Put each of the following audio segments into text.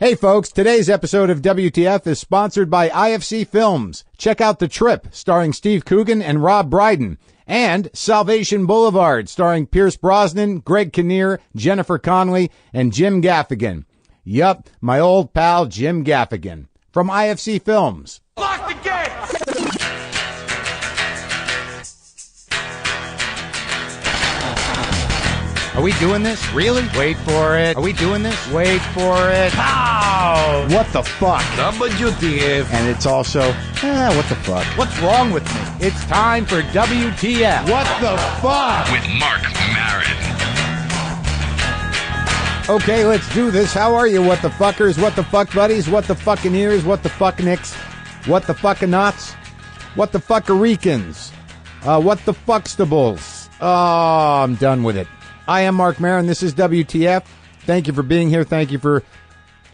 Hey folks, today's episode of WTF is sponsored by IFC Films. Check out The Trip, starring Steve Coogan and Rob Brydon, and Salvation Boulevard, starring Pierce Brosnan, Greg Kinnear, Jennifer Connelly, and Jim Gaffigan. Yup, my old pal Jim Gaffigan. From IFC Films. Lock the gates! Are we doing this? Really? Wait for it. Are we doing this? Wait for it. Pow! What the fuck? WTF. And it's also, what the fuck? What's wrong with me? It's time for WTF. What the fuck? With Marc Maron. Okay, let's do this. How are you, what the fuckers? What the fuck buddies? What the fucking ears? What the fuck nicks? What the fucking knots? What the fuckericans? What the fuckstables? Oh, I'm done with it. I am Marc Maron. This is WTF. Thank you for being here. Thank you for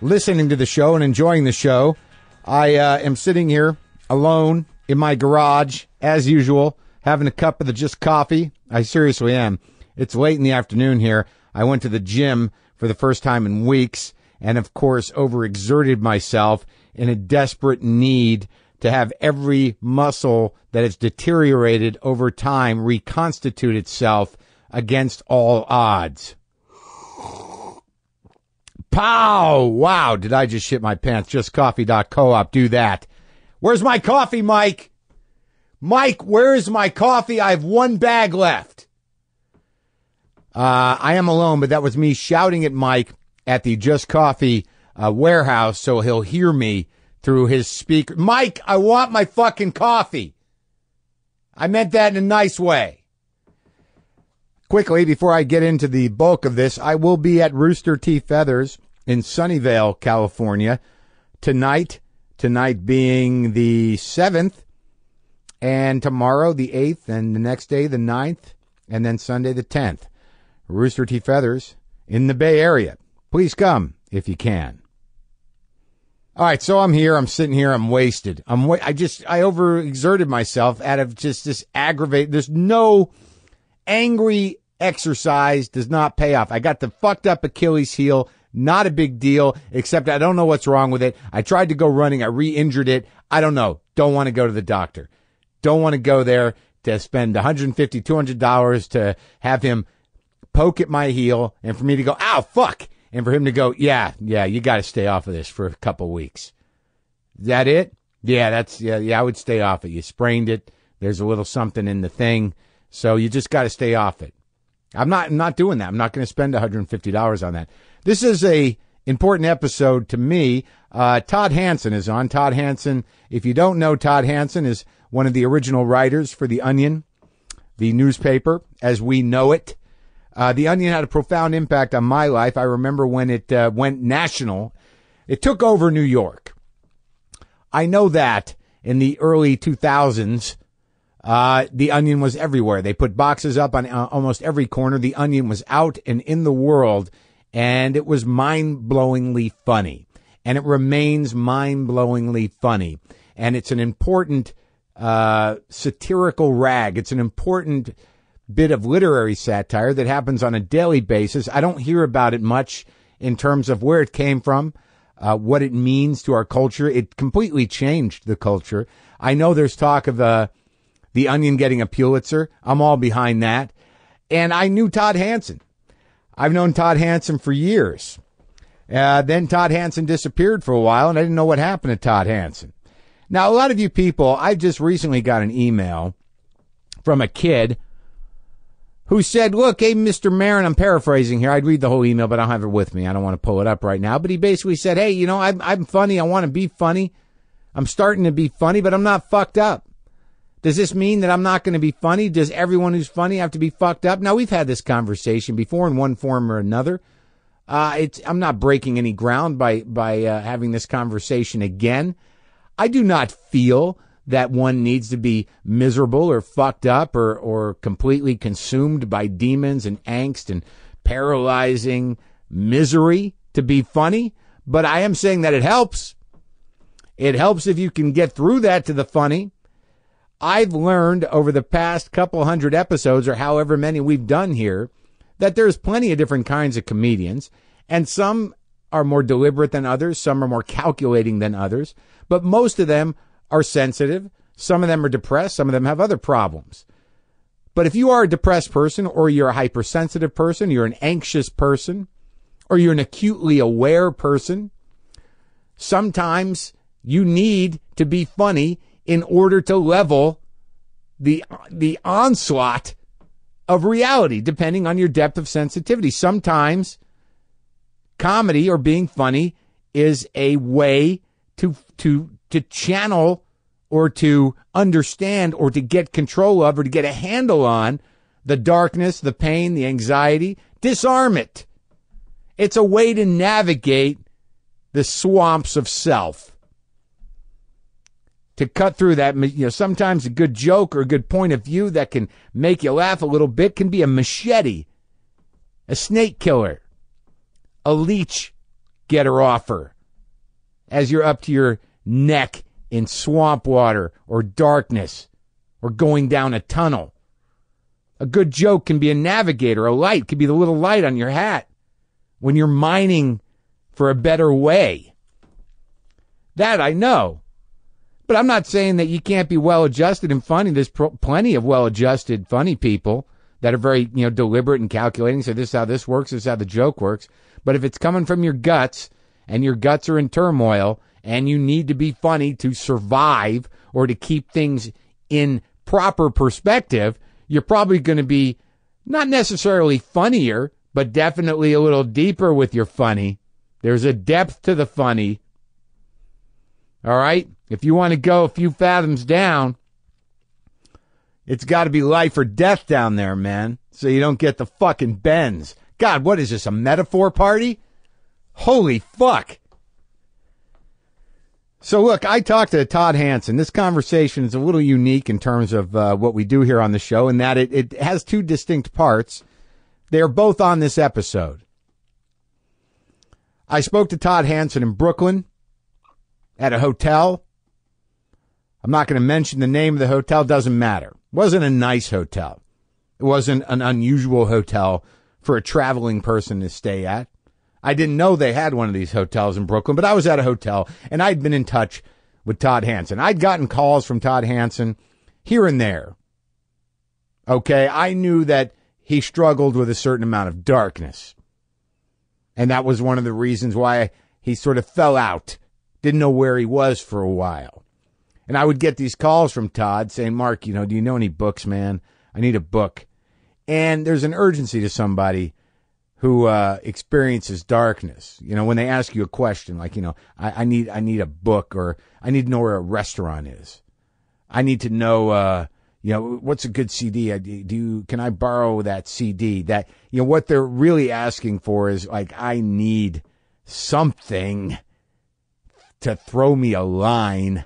listening to the show and enjoying the show. I am sitting here alone in my garage, as usual, having a cup of the just coffee. I seriously am. It's late in the afternoon here. I went to the gym for the first time in weeks and, of course, overexerted myself in a desperate need to have every muscle that has deteriorated over time reconstitute itself against all odds. Pow! Wow, did I just shit my pants? JustCoffee.coop, do that. Where's my coffee, Mike? Mike, where's my coffee? I have one bag left. I am alone, but that was me shouting at Mike at the Just Coffee warehouse so he'll hear me through his speaker. Mike, I want my fucking coffee. I meant that in a nice way. Quickly, before I get into the bulk of this, I will be at Rooster T. Feathers in Sunnyvale, California, tonight being the 7th, and tomorrow the 8th, and the next day the 9th, and then Sunday the 10th. Rooster T. Feathers in the Bay Area. Please come if you can. All right, so I'm here. I'm sitting here. I'm wasted. I overexerted myself out of just this aggravate. There's no angry exercise does not pay off. I got the fucked up Achilles heel. Not a big deal, except I don't know what's wrong with it. I tried to go running. I re-injured it. I don't know. Don't want to go to the doctor. Don't want to go there to spend $150, $200 to have him poke at my heel and for me to go, ow, fuck. And for him to go, yeah, you got to stay off of this for a couple weeks. Is that it? Yeah, I would stay off it. You sprained it. There's a little something in the thing. So you just got to stay off it. I'm not doing that. I'm not going to spend $150 on that. This is a important episode to me. Todd Hanson is on. Todd Hanson, if you don't know, Todd Hanson is one of the original writers for The Onion, the newspaper as we know it. The Onion had a profound impact on my life. I remember when it went national. It took over New York. I know that in the early 2000s, The Onion was everywhere. They put boxes up on almost every corner. The Onion was out and in the world, and it was mind-blowingly funny. And it remains mind-blowingly funny. And it's an important satirical rag. It's an important bit of literary satire that happens on a daily basis. I don't hear about it much in terms of where it came from, what it means to our culture. It completely changed the culture. I know there's talk of The Onion getting a Pulitzer. I'm all behind that. And I knew Todd Hanson. I've known Todd Hanson for years. Then Todd Hanson disappeared for a while, and I didn't know what happened to Todd Hanson. Now, a lot of you people, I just recently got an email from a kid who said, look, hey, Mr. Maron, I'm paraphrasing here. I'd read the whole email, but I don't have it with me. I don't want to pull it up right now. But he basically said, hey, I'm funny. I want to be funny. I'm starting to be funny, but I'm not fucked up. Does this mean that I'm not going to be funny? Does everyone who's funny have to be fucked up? Now, we've had this conversation before in one form or another. I'm not breaking any ground by having this conversation again. I do not feel that one needs to be miserable or fucked up or completely consumed by demons and angst and paralyzing misery to be funny. But I am saying that it helps. It helps if you can get through that to the funny. I've learned over the past couple hundred episodes or however many we've done here that there's plenty of different kinds of comedians, and some are more deliberate than others. Some are more calculating than others. But most of them are sensitive. Some of them are depressed. Some of them have other problems. But if you are a depressed person, or you're a hypersensitive person, you're an anxious person, or you're an acutely aware person, sometimes you need to be funny in order to level the onslaught of reality, depending on your depth of sensitivity. Sometimes comedy or being funny is a way to channel or to understand or to get control of or to get a handle on the darkness, the pain, the anxiety. Disarm it. It's a way to navigate the swamps of self. To cut through that, sometimes a good joke or a good point of view that can make you laugh a little bit can be a machete, a snake killer, a leech getter offer as you're up to your neck in swamp water or darkness or going down a tunnel. A good joke can be a navigator, a light, could be the little light on your hat when you're mining for a better way. That I know. But I'm not saying that you can't be well-adjusted and funny. There's plenty of well-adjusted, funny people that are very, deliberate and calculating. So this is how this works. This is how the joke works. But if it's coming from your guts and your guts are in turmoil and you need to be funny to survive or to keep things in proper perspective, you're probably going to be not necessarily funnier, but definitely a little deeper with your funny. There's a depth to the funny. All right? If you want to go a few fathoms down, it's got to be life or death down there, man, so you don't get the fucking bends. God, what is this, a metaphor party? Holy fuck. So look, I talked to Todd Hanson. This conversation is a little unique in terms of what we do here on the show, in that it has two distinct parts. They are both on this episode. I spoke to Todd Hanson in Brooklyn at a hotel. I'm not going to mention the name of the hotel. Doesn't matter. It wasn't a nice hotel. It wasn't an unusual hotel for a traveling person to stay at. I didn't know they had one of these hotels in Brooklyn, but I was at a hotel, and I'd been in touch with Todd Hanson. I'd gotten calls from Todd Hanson here and there. Okay, I knew that he struggled with a certain amount of darkness. And that was one of the reasons why he sort of fell out. Didn't know where he was for a while. And I would get these calls from Todd saying, Mark, do you know any books, man? I need a book. And there's an urgency to somebody who experiences darkness. When they ask you a question like, I need a book, or I need to know where a restaurant is. I need to know, what's a good CD? Can I borrow that CD? That, what they're really asking for is like, I need something to throw me a line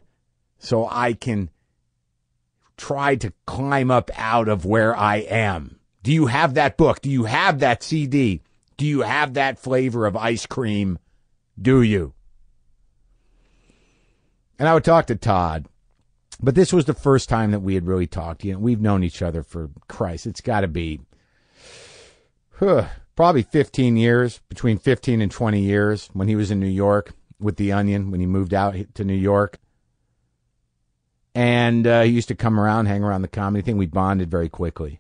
so I can try to climb up out of where I am. Do you have that book? Do you have that CD? Do you have that flavor of ice cream? Do you? And I would talk to Todd, but this was the first time that we had really talked. We've known each other for, Christ, it's got to be probably 15 years, between 15 and 20 years, when he was in New York with The Onion, when he moved out to New York. And he used to come around, hang around the comedy thing. We bonded very quickly.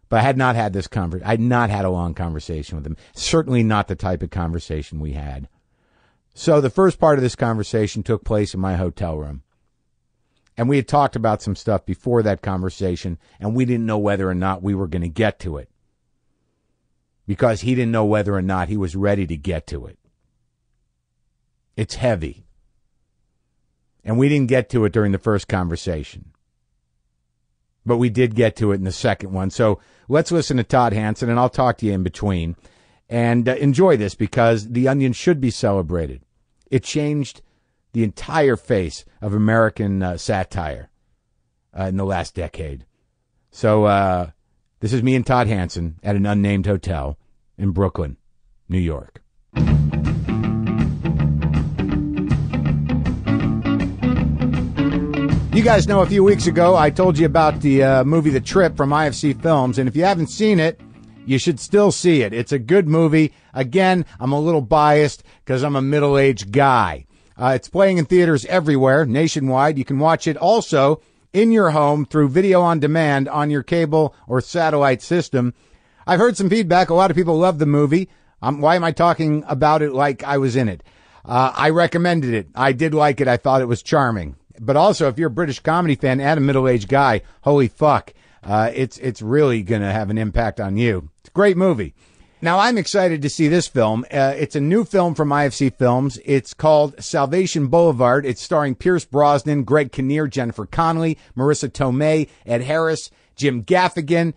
But I had not had this conversation. I had not had a long conversation with him. Certainly not the type of conversation we had. So the first part of this conversation took place in my hotel room. And we had talked about some stuff before that conversation, and we didn't know whether or not we were going to get to it. Because he didn't know whether or not he was ready to get to it. It's heavy. And we didn't get to it during the first conversation. But we did get to it in the second one. So let's listen to Todd Hanson, and I'll talk to you in between. And enjoy this, because The Onion should be celebrated. It changed the entire face of American satire in the last decade. So this is me and Todd Hanson at an unnamed hotel in Brooklyn, New York. You guys know a few weeks ago I told you about the movie The Trip from IFC Films, and if you haven't seen it, you should still see it. It's a good movie. Again, I'm a little biased because I'm a middle-aged guy. It's playing in theaters everywhere, nationwide. You can watch it also in your home through video on demand on your cable or satellite system. I've heard some feedback. A lot of people love the movie. Why am I talking about it like I was in it? I recommended it. I did like it. I thought it was charming. But also, if you're a British comedy fan and a middle-aged guy, holy fuck, it's really going to have an impact on you. It's a great movie. Now, I'm excited to see this film. It's a new film from IFC Films. It's called Salvation Boulevard. It's starring Pierce Brosnan, Greg Kinnear, Jennifer Connelly, Marissa Tomei, Ed Harris, Jim Gaffigan,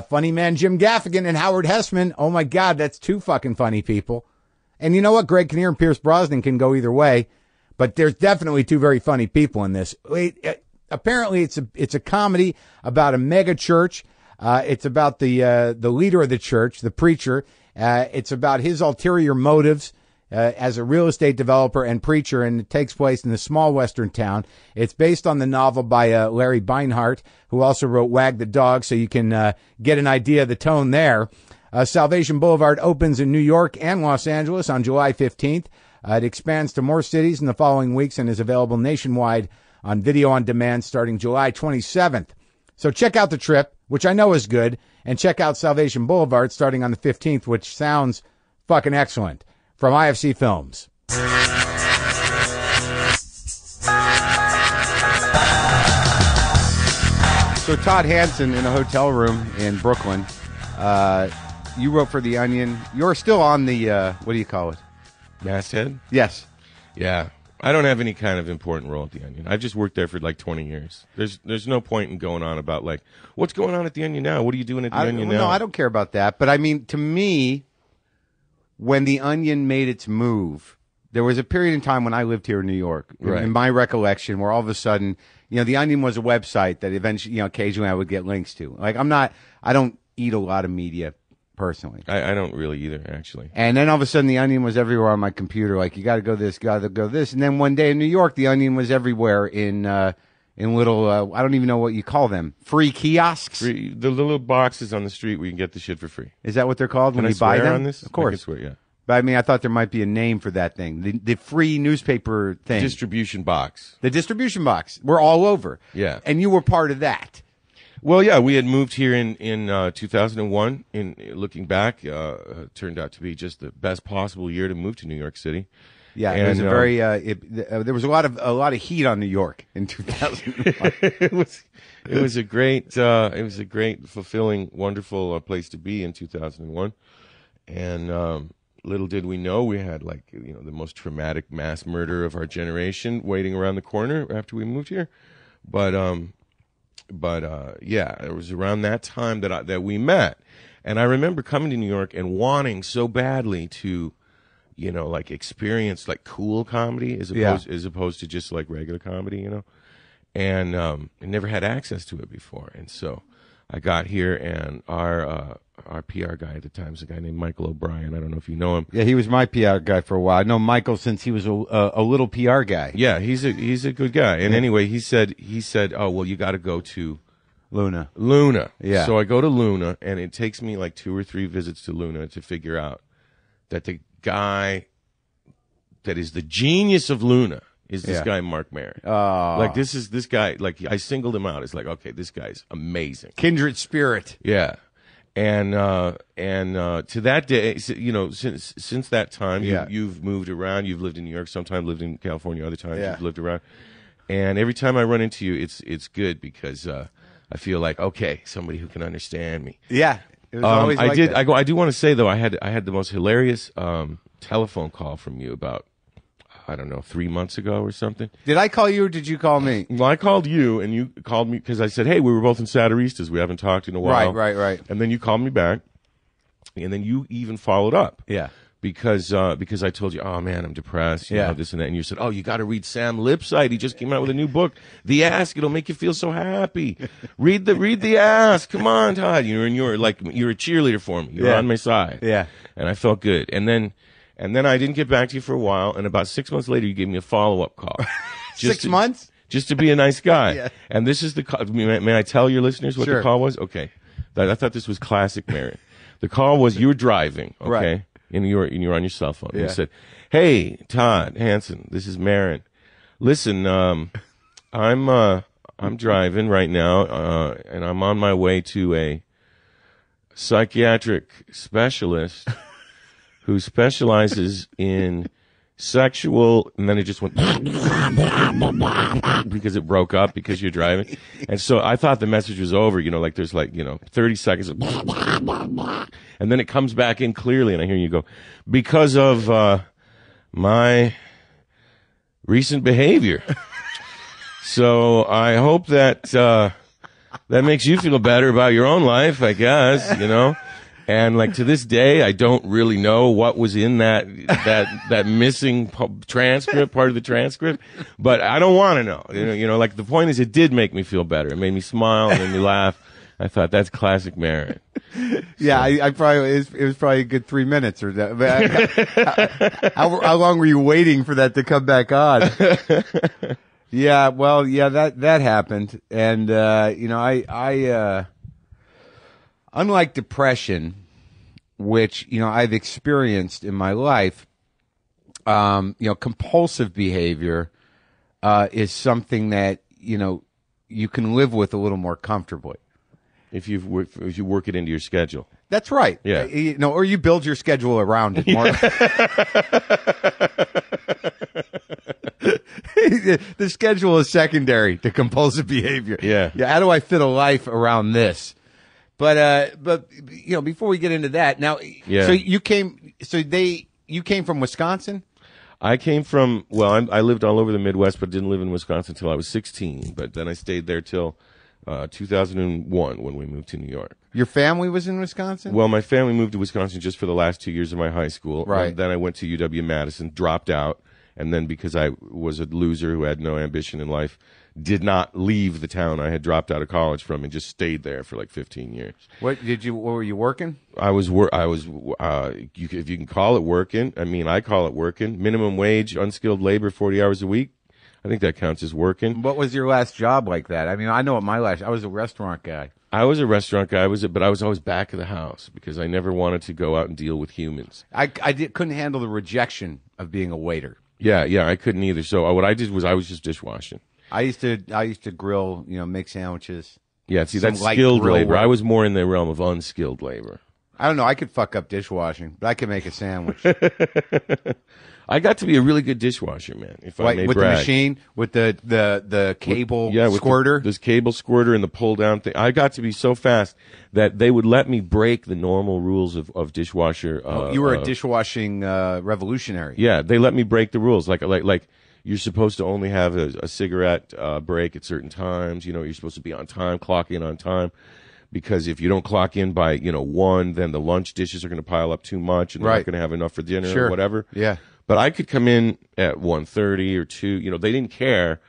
funny man Jim Gaffigan, and Howard Hessman. Oh, my God, that's two fucking funny people. And you know what? Greg Kinnear and Pierce Brosnan can go either way. But there's definitely two very funny people in this. Apparently, it's a comedy about a mega church. It's about the leader of the church, the preacher. It's about his ulterior motives as a real estate developer and preacher, and it takes place in a small western town. It's based on the novel by Larry Beinhardt, who also wrote Wag the Dog, so you can get an idea of the tone there. Salvation Boulevard opens in New York and Los Angeles on July 15th. It expands to more cities in the following weeks and is available nationwide on video on demand starting July 27th. So check out The Trip, which I know is good, and check out Salvation Boulevard starting on the 15th, which sounds fucking excellent. From IFC Films. So Todd Hanson in a hotel room in Brooklyn. You wrote for The Onion. You're still on the, what do you call it? Masthead? Yes. Yeah. I don't have any kind of important role at The Onion. I've just worked there for like 20 years. There's no point in going on about like, what's going on at The Onion now? What are you doing at The Onion now? No, I don't care about that. But I mean, to me, when The Onion made its move, there was a period in time when I lived here in New York, right, in my recollection, where all of a sudden, The Onion was a website that eventually, occasionally I would get links to. Like, I don't eat a lot of media personally. I don't really either, actually. And then all of a sudden, The Onion was everywhere on my computer. Like, you got to go this, got to go this. And then one day in New York, The Onion was everywhere in little, I don't even know what you call them, free kiosks. The little boxes on the street where you can get the shit for free. Is that what they're called when you buy them? On this? Of course. I can swear, yeah. But I mean, I thought there might be a name for that thing. The free newspaper thing. Distribution box. The distribution box. We're all over. Yeah. And you were part of that. Well, yeah, we had moved here in 2001. Looking back, turned out to be just the best possible year to move to New York City. Yeah, it was a very. There was a lot of heat on New York in 2001. it was a great, fulfilling, wonderful place to be in 2001. And little did we know we had the most traumatic mass murder of our generation waiting around the corner after we moved here. But yeah, it was around that time that we met, and I remember coming to New York and wanting so badly to, experience cool comedy as opposed to just regular comedy, and I never had access to it before, and so I got here, and our PR guy at the time was a guy named Michael O'Brien. I don't know if you know him. Yeah, he was my PR guy for a while. I know Michael since he was a little PR guy. Yeah, he's a good guy. And anyway, he said, oh, well, you got to go to Luna. Yeah. So I go to Luna, and it takes me 2 or 3 visits to Luna to figure out that the guy that is the genius of Luna is this guy, Marc Maron. Oh. This guy, I singled him out. It's okay, this guy's amazing. Kindred spirit. Yeah. And to that day, since that time, you've moved around. You've lived in New York, sometimes lived in California, other times you've lived around. And every time I run into you, it's good because I feel like, okay, somebody who can understand me. Yeah. It was always that. I do want to say though, I had the most hilarious telephone call from you about, I don't know, 3 months ago or something. Did I call you or did you call me? Well, I called you, and you called me because I said, hey, we were both in Satiristas. We haven't talked in a while. Right. And then you called me back, and then you even followed up. Yeah. Because I told you, oh, man, I'm depressed, you know, this and that. And you said, oh, you got to read Sam Lipsyte. He just came out with a new book, The Ask. It'll make you feel so happy. Read the Ask. Come on, Todd. You're a cheerleader for me. You're on my side. Yeah. And I felt good. And then I didn't get back to you for a while, and about 6 months later, you gave me a follow-up call. 6 months? Just to be a nice guy. Yeah. And this is the call. May I tell your listeners what Sure. the call was? Okay. I thought this was classic Maron. The call was you were driving, okay, Right. and you were on your cell phone. And Yeah. you said, "Hey, Todd Hanson, this is Maron. Listen, I'm driving right now, and I'm on my way to a psychiatric specialist who specializes in sexual," and then it just went because it broke up because you're driving. And so I thought the message was over, like there's 30 seconds of and then it comes back in clearly and I hear you go, "Because of my recent behavior. So I hope that that makes you feel better about your own life, I guess, And to this day, I don't really know what was in that missing transcript, part of the transcript, but I don't want to know. The point is, it did make me feel better. It made me smile, it made me laugh. I thought that's classic Maron. Yeah, I probably it was probably a good 3 minutes or that. But how long were you waiting for that to come back on? Yeah, well, yeah, that happened, and I unlike depression, which I've experienced in my life, compulsive behavior is something that you can live with a little more comfortably. If you work it into your schedule. That's right. Yeah. Or you build your schedule around it more. The schedule is secondary to compulsive behavior. Yeah. How do I fit a life around this? But before we get into that, now, Yeah. so you came from Wisconsin? I came from, I lived all over the Midwest, but didn't live in Wisconsin until I was 16. But then I stayed there till 2001 when we moved to New York. Your family was in Wisconsin? Well, my family moved to Wisconsin just for the last 2 years of my high school. Right. And then I went to UW-Madison, dropped out, and then because I was a loser who had no ambition in life, did not leave the town I had dropped out of college from and just stayed there for 15 years. What were you working? If you can call it working. I mean, I call it working. Minimum wage, unskilled labor, 40 hours a week. I think that counts as working. What was your last job like that? I mean, I know what I was a restaurant guy. I was a restaurant guy, but I was always back of the house because I never wanted to go out and deal with humans. Couldn't handle the rejection of being a waiter. Yeah, I couldn't either. So what I did was I was just dishwashing. I used to grill, make sandwiches. Yeah, see, Some that's light skilled grill labor. work. I was more in the realm of unskilled labor. I don't know. I could fuck up dishwashing, but I could make a sandwich. I got to be a really good dishwasher, man. If I may with brag. the machine, with the cable with squirter. This cable squirter and the pull down thing. I got to be so fast that they would let me break the normal rules of dishwasher. You were a dishwashing revolutionary. Yeah, they let me break the rules. Like you're supposed to only have a cigarette break at certain times. You're supposed to be on time, clock in on time. Because if you don't clock in by 1, then the lunch dishes are going to pile up too much, and they're not going to have enough for dinner or whatever. Yeah. But I could come in at 1:30 or 2. They didn't care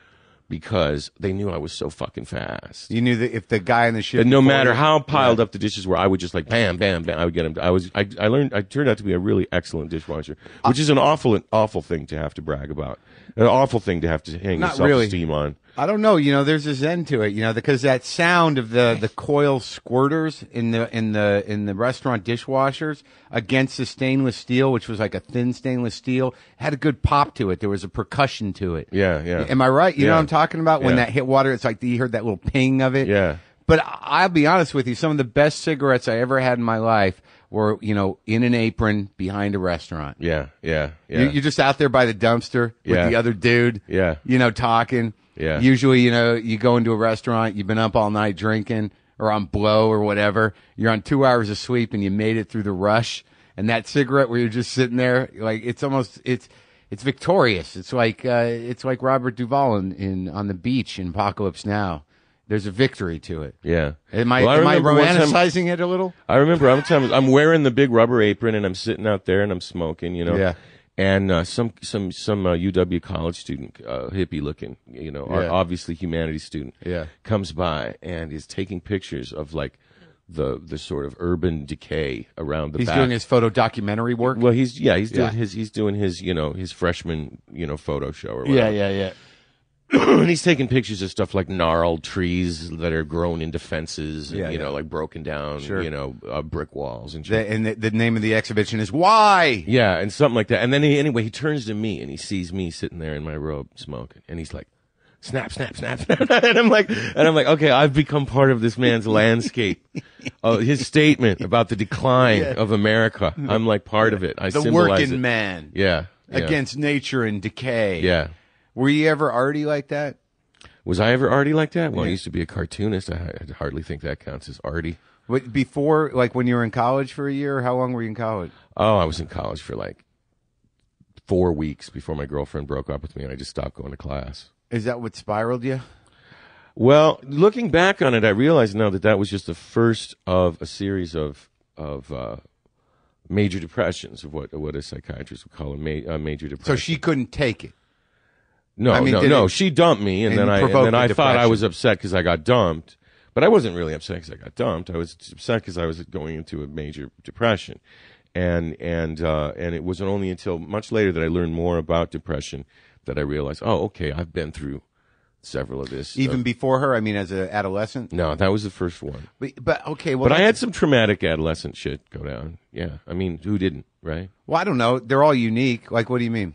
because they knew I was so fucking fast. You knew that if the guy in the shift, And no matter how piled up the dishes were, I would just bam, bam, bam. I would get them. I turned out to be a really excellent dishwasher, which is an awful thing to have to brag about. An awful thing to have to hang your self-esteem on. I don't know. There's a zen to it. Because that sound of the coil squirters in the restaurant dishwashers against the stainless steel, which was like a thin stainless steel, had a good pop to it. There was a percussion to it. Yeah. Am I right? You know what I'm talking about? When Yeah. that hit water, it's like you heard that little ping of it. Yeah. But I'll be honest with you. Some of the best cigarettes I ever had in my life were, in an apron behind a restaurant. Yeah. You're just out there by the dumpster with the other dude. Yeah. Talking. Yeah. Usually, you go into a restaurant, you've been up all night drinking or on blow or whatever. You're on 2 hours of sleep and you made it through the rush. And that cigarette where you're just sitting there, it's victorious. It's like Robert Duvall in On the Beach in Apocalypse Now. There's a victory to it. Yeah. Am I remember one time- romanticizing it a little? I remember one time I'm wearing the big rubber apron and I'm sitting out there and I'm smoking, Yeah. And some UW college student, hippie looking, obviously humanities student, comes by and is taking pictures of the sort of urban decay around the back. He's doing his photo documentary work. Well, he's doing his his freshman photo show or whatever. Yeah. and he's taking pictures of stuff like gnarled trees that are grown into fences, and, you know, like broken down, you know, brick walls and shit. And the name of the exhibition is Why? Yeah, and something like that. And then he turns to me and he sees me sitting there in my robe smoking, and he's like, snap, snap, snap, snap. and I'm like, okay, I've become part of this man's landscape. His statement about the decline of America. I'm like part of it. I the symbolize working it. man. Yeah. Against nature and decay. Yeah. Were you ever arty like that? Was I ever arty like that? Well, I used to be a cartoonist. I hardly think that counts as arty. But before, like when you were in college for a year, how long were you in college? Oh, I was in college for like 4 weeks before my girlfriend broke up with me, and I just stopped going to class. Is that what spiraled you? Well, looking back on it, I realize now that was just the first of a series of major depressions, of what a psychiatrist would call a major depression. So she couldn't take it. No. She dumped me, and then I thought I was upset because I got dumped. But I wasn't really upset because I got dumped. I was upset because I was going into a major depression, and it wasn't only until much later that I learned more about depression that I realized, oh, okay, I've been through several of this. Even before her, I mean, as an adolescent? No, that was the first one. But okay, well. But I had some traumatic adolescent shit go down. Yeah. I mean, who didn't, right? Well, I don't know. They're all unique. Like, what do you mean?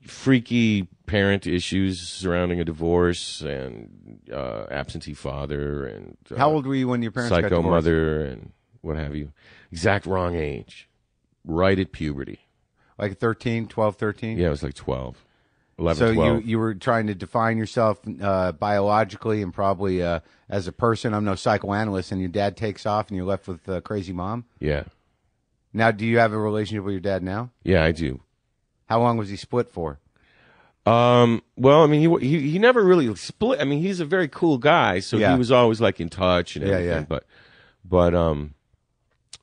Freaky parent issues surrounding a divorce, and absentee father, and how old were you when your parents got psycho divorced? mother, and what have you. Exact wrong age. Right at puberty. Like 12, 13? Yeah, it was like 12. 11, so 12. you were trying to define yourself biologically and probably as a person. I'm no psychoanalyst, and your dad takes off and you're left with a crazy mom? Yeah. Now, do you have a relationship with your dad now? Yeah, I do. How long was he split for? Well, I mean, he never really split. I mean, he's a very cool guy, so he was always like in touch and everything.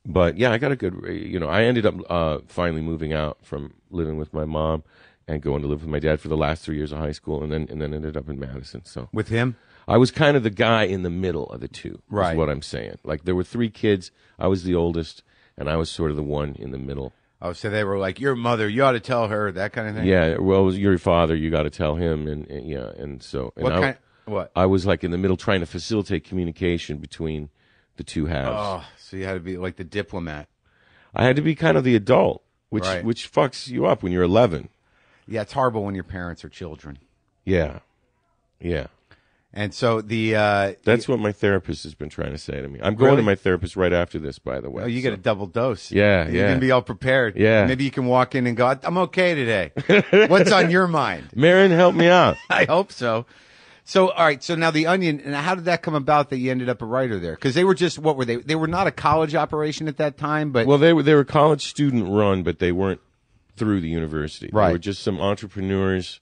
But yeah, I got a good. You know, I ended up finally moving out from living with my mom and going to live with my dad for the last 3 years of high school, and then ended up in Madison. So with him, I was kind of the guy in the middle of the two. Right, is what I'm saying. Like there were 3 kids. I was the oldest, and I was sort of the one in the middle. Oh, so they were like, your mother, you ought to tell her, that kind of thing? Yeah, well, it was your father, you got to tell him, and yeah, and so. And what? I was like in the middle trying to facilitate communication between the two halves. Oh, so you had to be like the diplomat. I had to be kind of the adult, which fucks you up when you're 11. Yeah, it's horrible when your parents are children. Yeah, yeah. And so that's what my therapist has been trying to say to me. I'm going to my therapist right after this, by the way. Oh, you get a double dose. Yeah, You're going to be all prepared. Yeah. Maybe you can walk in and go, I'm okay today. What's on your mind? Marin, help me out. I hope so. So, all right. So now the Onion, and how did that come about that you ended up a writer there? Because they were just, what were they? They were not a college operation at that time, but. Well, they were college student run, but they weren't through the university. Right. They were just some entrepreneurs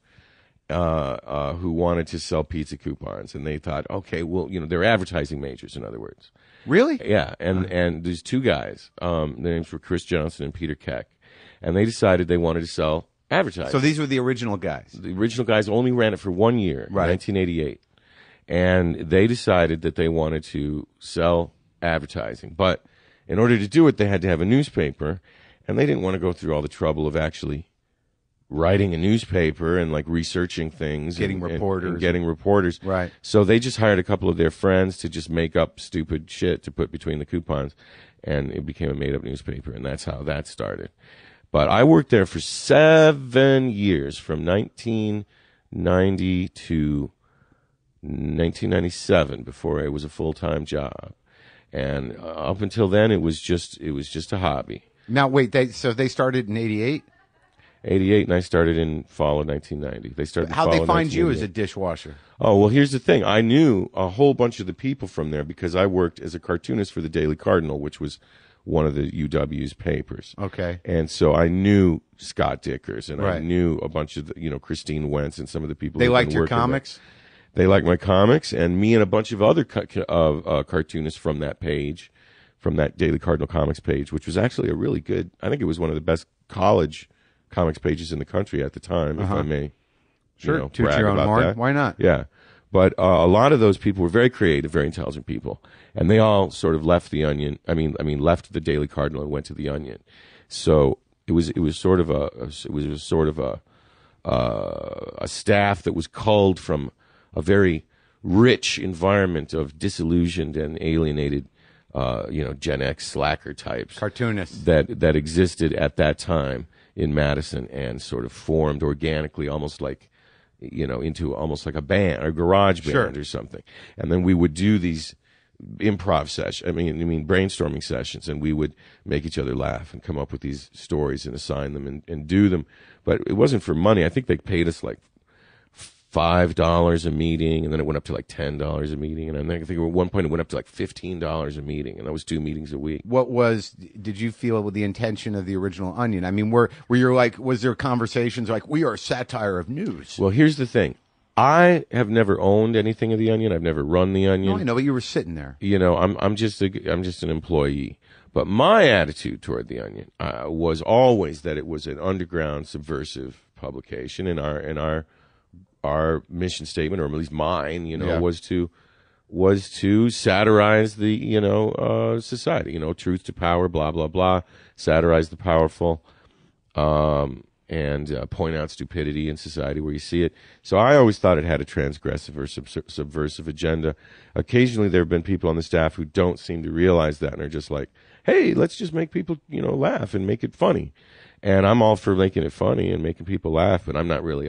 who wanted to sell pizza coupons, and they thought, okay, well, you know, they're advertising majors, in other words. Really? Yeah, and there's 2 guys. Their names were Chris Johnson and Peter Keck, and they decided they wanted to sell advertising. So these were the original guys. The original guys only ran it for 1 year, in 1988, and they decided that they wanted to sell advertising, but in order to do it, they had to have a newspaper, and they didn't want to go through all the trouble of actually writing a newspaper and like researching things, getting reporters. Right. So they just hired a couple of their friends to just make up stupid shit to put between the coupons, and it became a made up newspaper, and that's how that started. But I worked there for 7 years, from 1990 to 1997, before it was a full-time job. And up until then, it was just a hobby. Now, wait, so they started in 88? 88, and I started in fall of 1990. They started. How'd they find you as a dishwasher? Oh, well, here's the thing. I knew a whole bunch of the people from there because I worked as a cartoonist for the Daily Cardinal, which was one of the UW's papers. Okay. And so I knew Scott Dickers, and I Right. knew a bunch of Christine Wentz and some of the people. They who've liked been your working comics? They liked my comics, and me and a bunch of other cartoonists from that page, from that Daily Cardinal comics page, which was actually a really good, I think it was one of the best college comics pages in the country at the time, if I may. Sure, toot brag your own about horn. that. Why not? Yeah. But a lot of those people were very creative, very intelligent people, and they all sort of left the Onion. I mean, left the Daily Cardinal and went to the Onion. So it was sort of a a staff that was culled from a very rich environment of disillusioned and alienated, Gen X slacker types, cartoonists that existed at that time in Madison, and sort of formed organically, almost like, into almost like a band or garage band or something. And then we would do these improv sessions. I mean brainstorming sessions, and we would make each other laugh and come up with these stories and assign them and do them. But it wasn't for money. I think they paid us like $5 a meeting, and then it went up to like $10 a meeting, and I think at one point it went up to like $15 a meeting, and that was 2 meetings a week. Did you feel with the intention of the original Onion? I mean, were you like, was there conversations like, we are satire of news? Well, here's the thing. I have never owned anything of the Onion. I've never run the Onion. No, I know, but you were sitting there. I'm just an employee. But my attitude toward the Onion was always that it was an underground, subversive publication, and our mission statement, or at least mine, was to satirize the society, truth to power, blah blah blah, satirize the powerful, and point out stupidity in society where you see it. So I always thought it had a transgressive or subversive agenda. Occasionally there have been people on the staff who don't seem to realize that and are just like, hey, let's just make people laugh and make it funny. And I'm all for making it funny and making people laugh, but I'm not really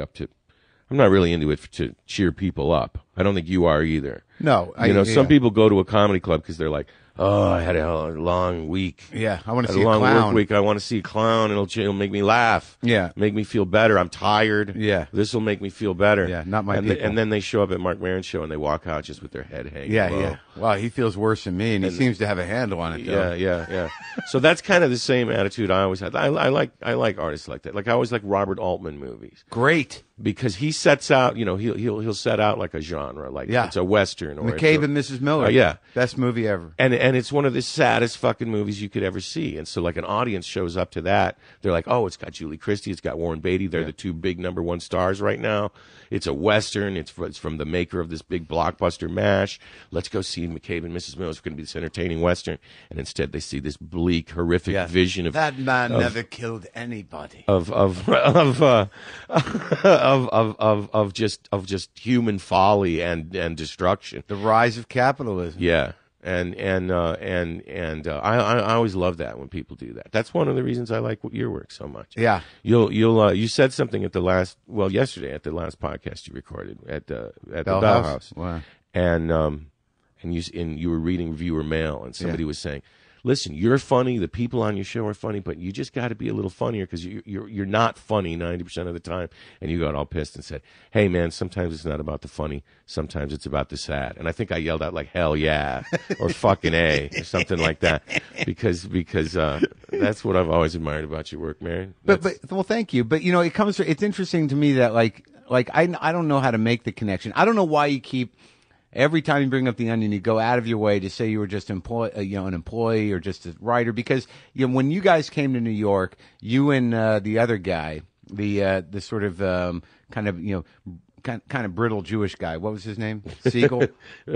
into it to cheer people up. I don't think you are either. No. Some people go to a comedy club because they're like, oh, I had a long week. Yeah, I want to see a long clown. work week. I want to see a clown. It'll make me laugh. Yeah. Make me feel better. I'm tired. Yeah. This will make me feel better. Yeah, not my people. And then they show up at Marc Maron's show and they walk out just with their head hanging low. Yeah. Wow, he feels worse than me, and he seems to have a handle on it, though. Yeah. So that's kind of the same attitude I always had. I like artists like that. Like I always like Robert Altman movies. Great. Because he sets out, he'll set out like a genre, like it's a Western. Or McCabe and Mrs. Miller. Yeah. Best movie ever. And it's one of the saddest fucking movies you could ever see. And so like an audience shows up to that. They're like, oh, it's got Julie Christie. It's got Warren Beatty. They're the two big #1 stars right now. It's a Western. It's from the maker of this big blockbuster MASH. Let's go see McCabe and Mrs. Miller. It's going to be this entertaining Western. And instead they see this bleak, horrific vision of that man never killed anybody. Of just human folly and destruction. The rise of capitalism. Yeah. And I always love that when people do that. That's one of the reasons I like your work so much. Yeah. You said something yesterday at the last podcast you recorded at the Bell House. Wow. And you were reading viewer mail, and somebody was saying, listen, you're funny. The people on your show are funny, but you just got to be a little funnier because you're not funny 90% of the time. And you got all pissed and said, "Hey, man, sometimes it's not about the funny. Sometimes it's about the sad." And I think I yelled out like "Hell yeah" or "Fucking A" or something like that because that's what I've always admired about your work, Marion. But well, thank you. But it's interesting to me that like I don't know how to make the connection. I don't know why you keep. Every time you bring up the Onion, you go out of your way to say you were just an employee or just a writer. Because when you guys came to New York, you and the other guy, the sort of kind of brittle Jewish guy. What was his name? Siegel.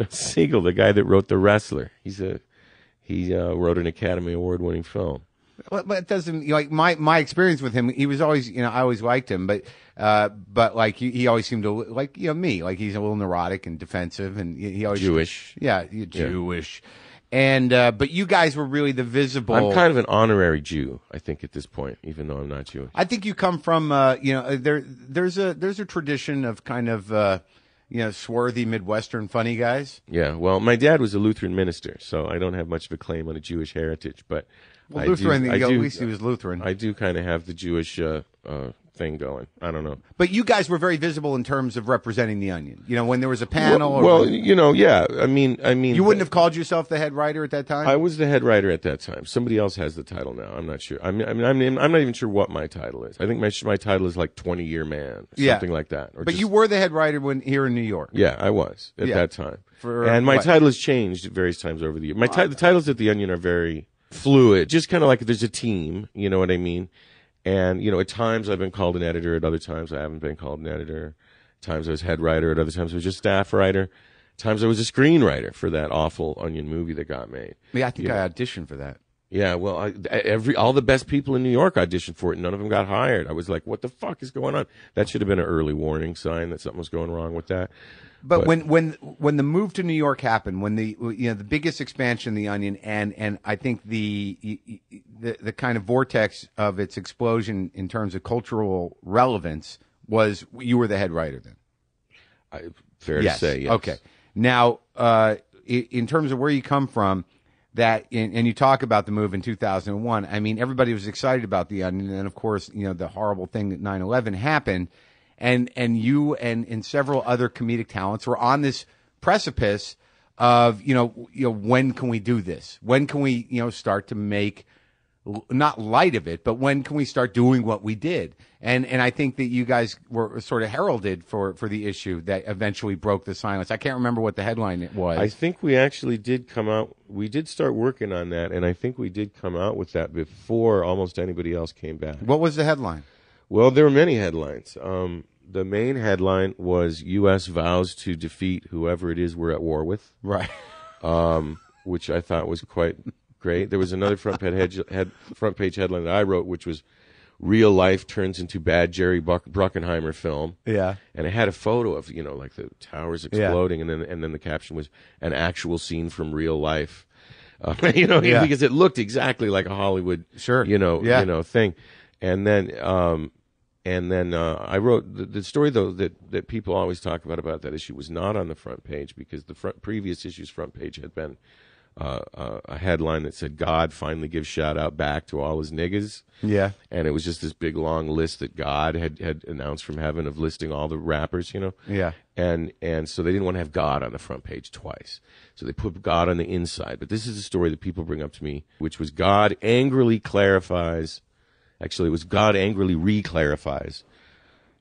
Siegel, the guy that wrote The Wrestler. He wrote an Academy Award-winning film. But it doesn't like my experience with him. He was always I always liked him, but like he always seemed to like me, like he's a little neurotic and defensive, and he always Jewish. Yeah, Jewish. And but you guys were really the visible. I'm kind of an honorary Jew, I think, at this point, even though I'm not Jewish. I think you come from there's a tradition of kind of swarthy Midwestern funny guys. Yeah, well, my dad was a Lutheran minister, so I don't have much of a claim on a Jewish heritage, but. Well, Lutheran, at least he was Lutheran. I do kind of have the Jewish thing going. I don't know. But you guys were very visible in terms of representing the Onion. When there was a panel. Yeah. I mean. You wouldn't have called yourself the head writer at that time? I was the head writer at that time. Somebody else has the title now. I'm not sure. I'm not even sure what my title is. I think my title is like 20-year man, something like that. But you were the head writer here in New York. Yeah, I was at that time. And my title has changed at various times over the years. The titles at the Onion are very fluid, just kind of like there's a team, you know what I mean? And, at times I've been called an editor, at other times I haven't been called an editor. At times I was head writer, at other times I was just staff writer. At times I was a screenwriter for that awful Onion movie that got made. Yeah, I think I auditioned for that. Yeah, well, all the best people in New York auditioned for it. None of them got hired. I was like, what the fuck is going on? That should have been an early warning sign that something was going wrong with that. But when the move to New York happened, when the biggest expansion of the Onion, and I think the kind of vortex of its explosion in terms of cultural relevance was, you were the head writer then. Fair to say, yes. Okay. Now, in terms of where you come from, and you talk about the move in 2001. I mean, everybody was excited about the Onion, and then of course, the horrible thing that 9/11 happened, and you and several other comedic talents were on this precipice of when can we do this? When can we start to make, not light of it, but when can we start doing what we did? And I think that you guys were sort of heralded for the issue that eventually broke the silence. I can't remember what the headline was. I think we actually did come out. We did start working on that, and I think we did come out with that before almost anybody else came back. What was the headline? Well, there were many headlines. The main headline was U.S. vows to defeat whoever it is we're at war with. Right. Which I thought was quite great. There was another front page headline that I wrote, which was real life turns into bad Jerry Bruckheimer film. Yeah. And it had a photo of, like the towers exploding, and then the caption was an actual scene from real life. Because it looked exactly like a Hollywood, thing. And then I wrote the story, though, that people always talk about that issue was not on the front page, because the previous issue's front page had been a headline that said, God finally gives shout out back to all his niggas. Yeah. And it was just this big long list that God had announced from heaven of listing all the rappers, Yeah. And so they didn't want to have God on the front page twice. So they put God on the inside. But this is a story that people bring up to me, which was God angrily clarifies. Actually, it was God angrily re-clarifies,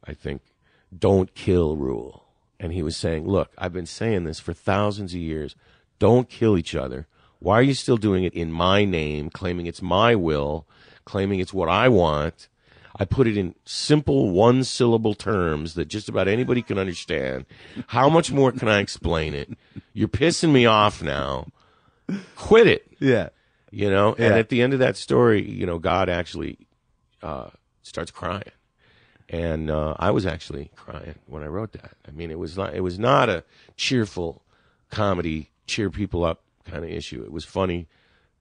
I think, don't kill rule. And he was saying, look, I've been saying this for thousands of years. Don't kill each other. Why are you still doing it in my name, claiming it's my will, claiming it's what I want? I put it in simple one-syllable terms that just about anybody can understand. How much more can I explain it? You're pissing me off now. Quit it. Yeah. And at the end of that story, God actually starts crying. And I was actually crying when I wrote that. I mean, it was not a cheerful comedy, cheer people up kind of issue. It was funny,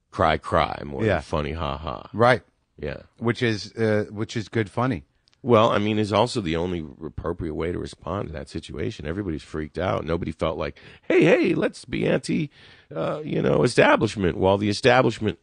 cry, more than funny, ha ha. Right. Yeah. Which is good funny. Well, I mean, it's also the only appropriate way to respond to that situation. Everybody's freaked out. Nobody felt like, hey, let's be establishment, while the establishment,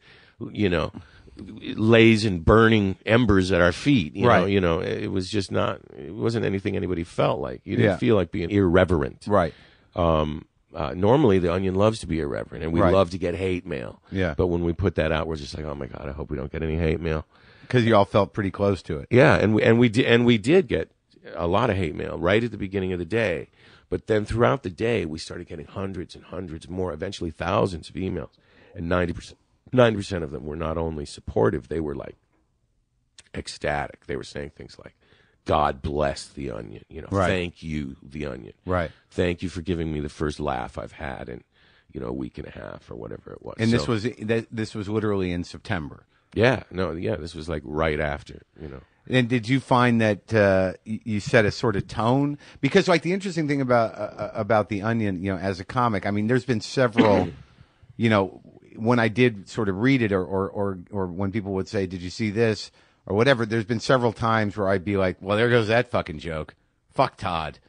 lays in burning embers at our feet. You know, it was just not. It wasn't anything anybody felt like. You didn't feel like being irreverent. Right. Normally, the Onion loves to be irreverent, and we love to get hate mail. Yeah. But when we put that out, we're just like, oh my God, I hope we don't get any hate mail. Because you all felt pretty close to it. Yeah, and we did get a lot of hate mail right at the beginning of the day, but then throughout the day we started getting hundreds and hundreds more, eventually thousands of emails, and 90% of them were not only supportive, they were like ecstatic. They were saying things like, God bless the Onion, thank you, the Onion, right? Thank you for giving me the first laugh I've had in a week and a half or whatever it was. And this was literally in September. This was like right after, And did you find that you set a sort of tone? Because like the interesting thing about the Onion, as a comic, I mean, there's been several, when I did sort of read it, or when people would say, "Did you see this?" or whatever, there's been several times where I'd be like, "Well, there goes that fucking joke. Fuck Todd."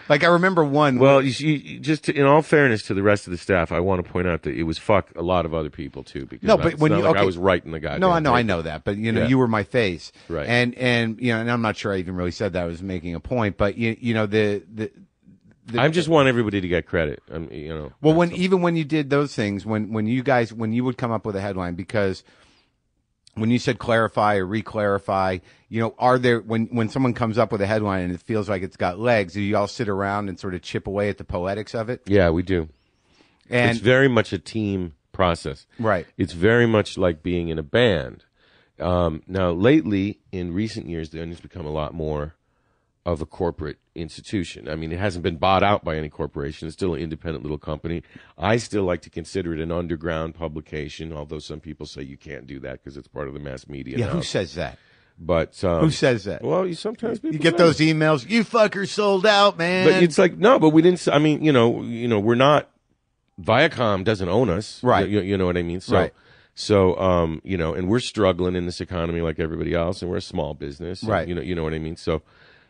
Like I remember one. Well, you just in all fairness to the rest of the staff, I want to point out that it was fuck a lot of other people too. Because I was writing the guy. No, I know that, but you were my face, right? And and I'm not sure I even really said that I was making a point, but I just want everybody to get credit. Well, when you did those things, when you would come up with a headline, because when you said clarify or re-clarify, are there, when someone comes up with a headline and it feels like it's got legs, do you all sit around and sort of chip away at the poetics of it? Yeah, we do. And it's very much a team process. Right. It's very much like being in a band. Now, lately, in recent years, the Onion's become a lot more of a corporate institution. I mean, it hasn't been bought out by any corporation. It's still an independent little company. I still like to consider it an underground publication, although some people say you can't do that because it's part of the mass media. Yeah, now. who says that? But who says that? Well, sometimes people you get those emails. You fuckers sold out, man. But it's like no, but we didn't. I mean, we're not. Viacom doesn't own us, right? You know what I mean? So, right. So, and we're struggling in this economy like everybody else, and we're a small business, and, right? You know what I mean? So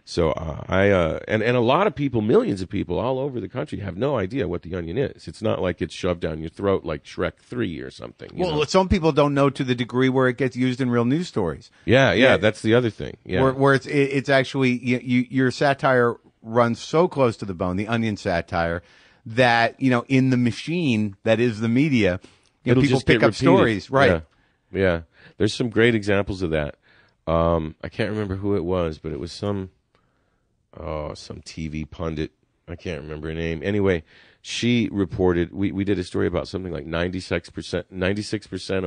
and a lot of people, millions of people all over the country have no idea what The Onion is. It's not like it's shoved down your throat like Shrek 3 or something. Well, some people don't know to the degree where it gets used in real news stories. Yeah, that's the other thing. Yeah, where it's actually your satire runs so close to the bone, the Onion satire, that in the machine that is the media, people just pick get up stories, right? Yeah. There's some great examples of that. I can't remember who it was, but it was some TV pundit. I can't remember her name. Anyway, she reported, we did a story about something like 96%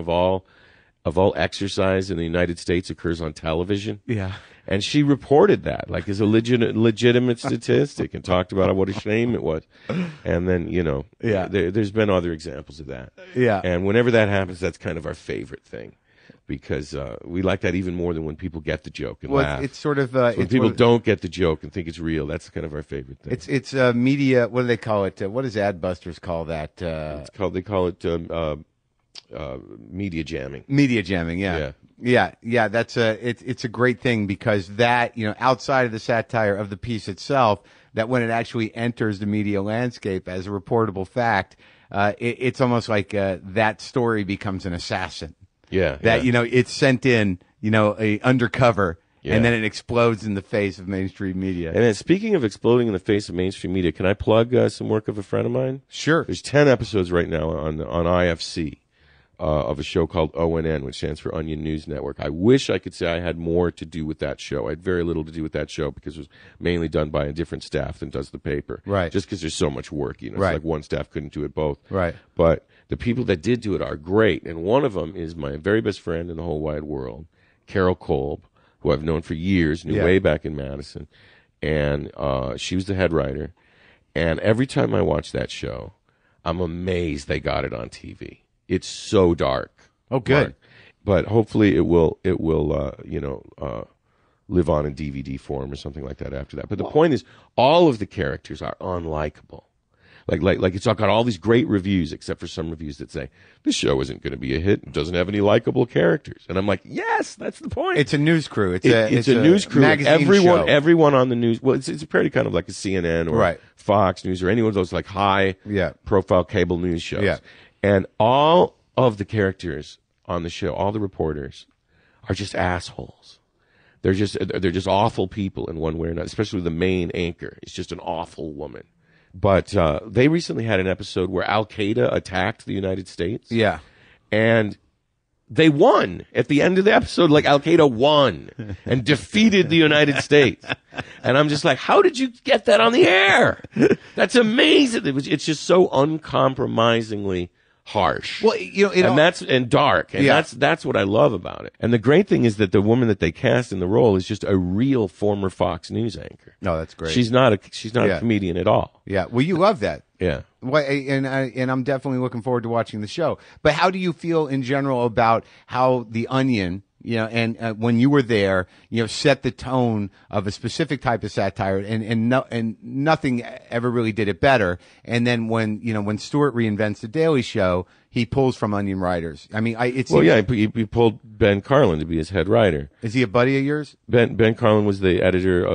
of all exercise in the United States occurs on television. Yeah. And she reported that like as a legitimate statistic and talked about what a shame it was. And then, there's been other examples of that. Yeah. And whenever that happens, that's kind of our favorite thing. Because we like that even more than when people get the joke and laugh. It's sort of when people don't get the joke and think it's real. That's kind of our favorite thing. It's media. What do they call it? What does Adbusters call that? They call it media jamming. Media jamming. Yeah. That's it's a great thing because that outside of the satire of the piece itself, that when it actually enters the media landscape as a reportable fact, it's almost like that story becomes an assassin. Yeah. That, it's sent in, a undercover, and then it explodes in the face of mainstream media. And then speaking of exploding in the face of mainstream media, can I plug some work of a friend of mine? Sure. There's 10 episodes right now on IFC of a show called ONN, which stands for Onion News Network. I wish I could say I had more to do with that show. I had very little to do with that show because it was mainly done by a different staff than does the paper. Right. Just because there's so much work, It's right. like one staff couldn't do it both. Right. But the people that did do it are great, and one of them is my very best friend in the whole wide world, Carol Kolb, who I've known for years, knew way back in Madison, and she was the head writer. And every time I watch that show, I'm amazed they got it on TV. It's so dark. Oh, good. But hopefully it will live on in DVD form or something like that after that. But the point is, all of the characters are unlikable. Like it's got all these great reviews, except for some reviews that say this show isn't going to be a hit. It doesn't have any likable characters, and I'm like, yes, that's the point. It's a news crew. It's a news crew. Show. Everyone on the news. Well, it's a parody kind of like a CNN or Fox News or any one of those like high profile cable news shows. Yeah. And all of the characters on the show, all the reporters, are just assholes. They're just awful people in one way or another. Especially the main anchor is just an awful woman. But they recently had an episode where Al Qaeda attacked the United States. Yeah. And they won at the end of the episode. Like Al Qaeda won and defeated the United States. And I'm just like, how did you get that on the air? That's amazing. It's just so uncompromisingly harsh. Well, and dark. And that's what I love about it. And the great thing is that the woman that they cast in the role is just a real former Fox News anchor. No, that's great. She's not a comedian at all. Yeah. Well, you love that. Yeah. Well, and I'm definitely looking forward to watching the show. But how do you feel in general about how The Onion, and when you were there, set the tone of a specific type of satire, and nothing ever really did it better. And then when Stewart reinvents the Daily Show, he pulls from Onion writers. I mean, he pulled Ben Carlin to be his head writer. Is he a buddy of yours? Ben Carlin was the editor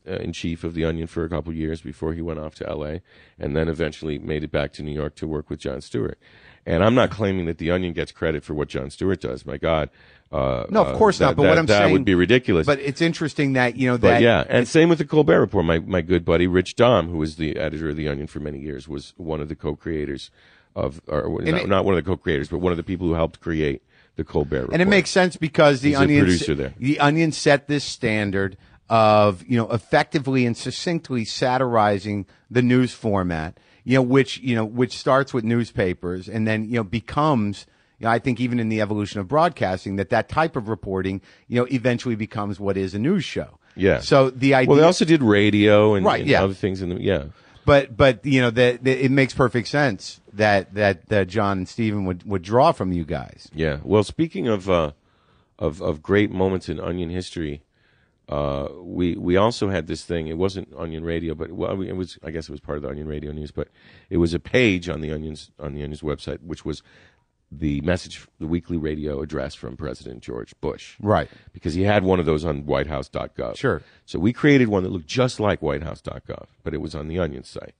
in chief of The Onion for a couple of years before he went off to L.A. and then eventually made it back to New York to work with Jon Stewart. And I'm not claiming that The Onion gets credit for what Jon Stewart does. My God. No, of course not. But what I'm saying, that would be ridiculous. But it's interesting that and same with the Colbert Report. My good buddy Rich Dahm, who was the editor of The Onion for many years, was one of the co-creators not one of the co-creators, but one of the people who helped create the Colbert Report. And it makes sense because He's a producer there. The Onion set this standard of effectively and succinctly satirizing the news format, which starts with newspapers and then becomes. I think even in the evolution of broadcasting, that type of reporting, eventually becomes what is a news show. Yeah. So the idea. Well, they also did radio and, Right, and yeah. other things in the But you know that it makes perfect sense that John and Stephen would draw from you guys. Yeah. Well, speaking of great moments in Onion history, we also had this thing. It wasn't Onion Radio, but it was. I guess it was part of the Onion Radio news, but it was a page on the Onion's website, which was the weekly radio address from President George Bush. Right. Because he had one of those on whitehouse.gov. Sure. So we created one that looked just like whitehouse.gov, but it was on the Onion site.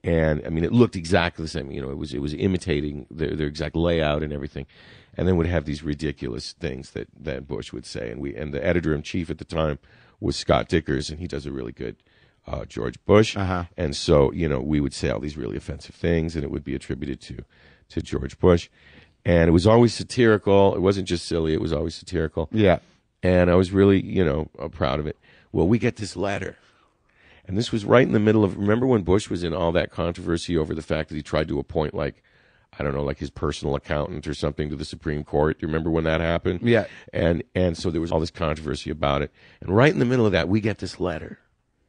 And I mean, it looked exactly the same. You know, it was imitating their exact layout and everything. And then would have these ridiculous things that Bush would say. And the editor-in-chief at the time was Scott Dickers, and he does a really good George Bush. Uh-huh. And so, you know, we would say all these really offensive things, and it would be attributed to George Bush. And it was always satirical. It wasn't just silly. It was always satirical. Yeah. And I was really, you know, proud of it. Well, we get this letter. And this was right in the middle of, remember when Bush was in all that controversy over the fact that he tried to appoint, like, I don't know, like his personal accountant or something to the Supreme Court? Do you remember when that happened? Yeah. And so there was all this controversy about it. And right in the middle of that, we get this letter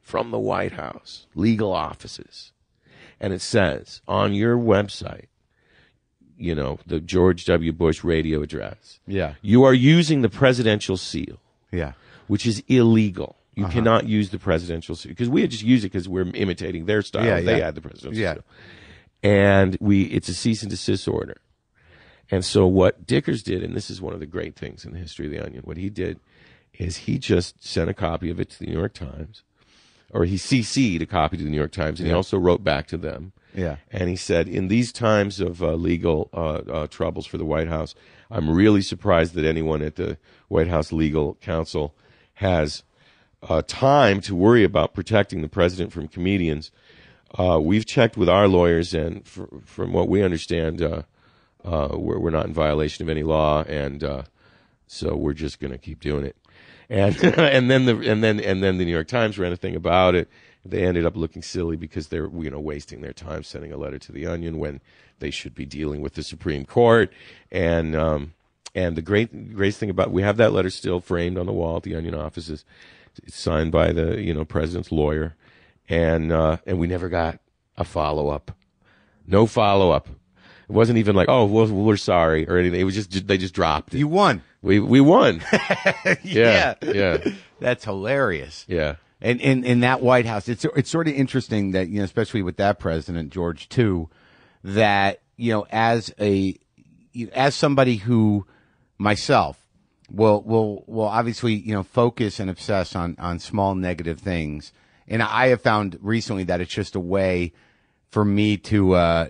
from the White House, legal offices. And it says, on your website, you know, the George W. Bush radio address. Yeah. You are using the presidential seal. Yeah. Which is illegal. You cannot use the presidential seal. Because we had just used it because we're imitating their style. Yeah, They yeah. had the presidential Yeah. seal. And it's a cease and desist order. And so what Dickers did, and this is one of the great things in the history of the Onion, what he did is he just sent a copy of it to the New York Times, or he CC'd a copy to the New York Times, and he also wrote back to them. Yeah. And he said, in these times of legal troubles for the White House, I'm really surprised that anyone at the White House legal counsel has time to worry about protecting the president from comedians. We've checked with our lawyers, and from what we understand, we're not in violation of any law, and so we're just going to keep doing it. And and then the New York Times ran a thing about it. They ended up looking silly because they're, you know, wasting their time sending a letter to the Onion when they should be dealing with the Supreme Court. And the greatest thing about, we have that letter still framed on the wall at the Onion offices. It's signed by the, you know, president's lawyer, and we never got a follow up. No follow up. It wasn't even like, oh, well, we're sorry or anything. It was just, they just dropped it. You won. We won. Yeah. Yeah. That's hilarious. Yeah. And in that White House, it's sort of interesting that, you know, especially with that president, George too, that, you know, as somebody who myself will obviously, you know, focus and obsess on small negative things. And I have found recently that it's just a way for me to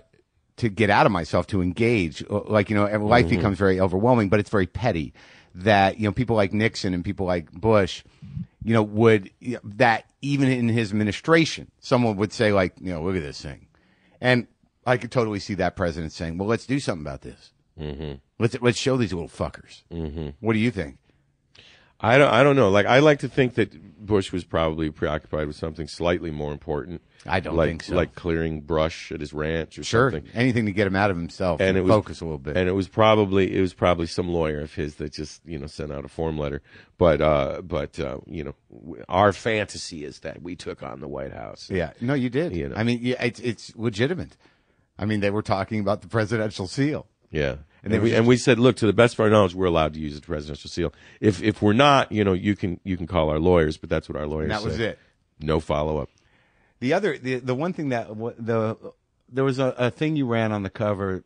get out of myself, to engage. Like, you know, life becomes very overwhelming, but it's very petty. That, you know, people like Nixon and people like Bush, you know, that even in his administration, someone would say, like, you know, look at this thing. And I could totally see that president saying, well, let's do something about this. Mm-hmm. Let's show these little fuckers. Mm-hmm. What do you think? I don't know. Like, I like to think that Bush was probably preoccupied with something slightly more important. I don't like, think so. Like clearing brush at his ranch or Sure. something. Anything to get him out of himself and focus a little bit. And it was probably some lawyer of his that just, you know, sent out a form letter. But you know, our fantasy is that we took on the White House. Yeah. No, you did. You know. I mean, yeah, it's legitimate. I mean, they were talking about the presidential seal. Yeah. And we said, look, to the best of our knowledge, we're allowed to use the presidential seal. If we're not, you know, you can call our lawyers, but that's what our lawyers said. And that was it. No follow up. The one thing that there was a thing you ran on the cover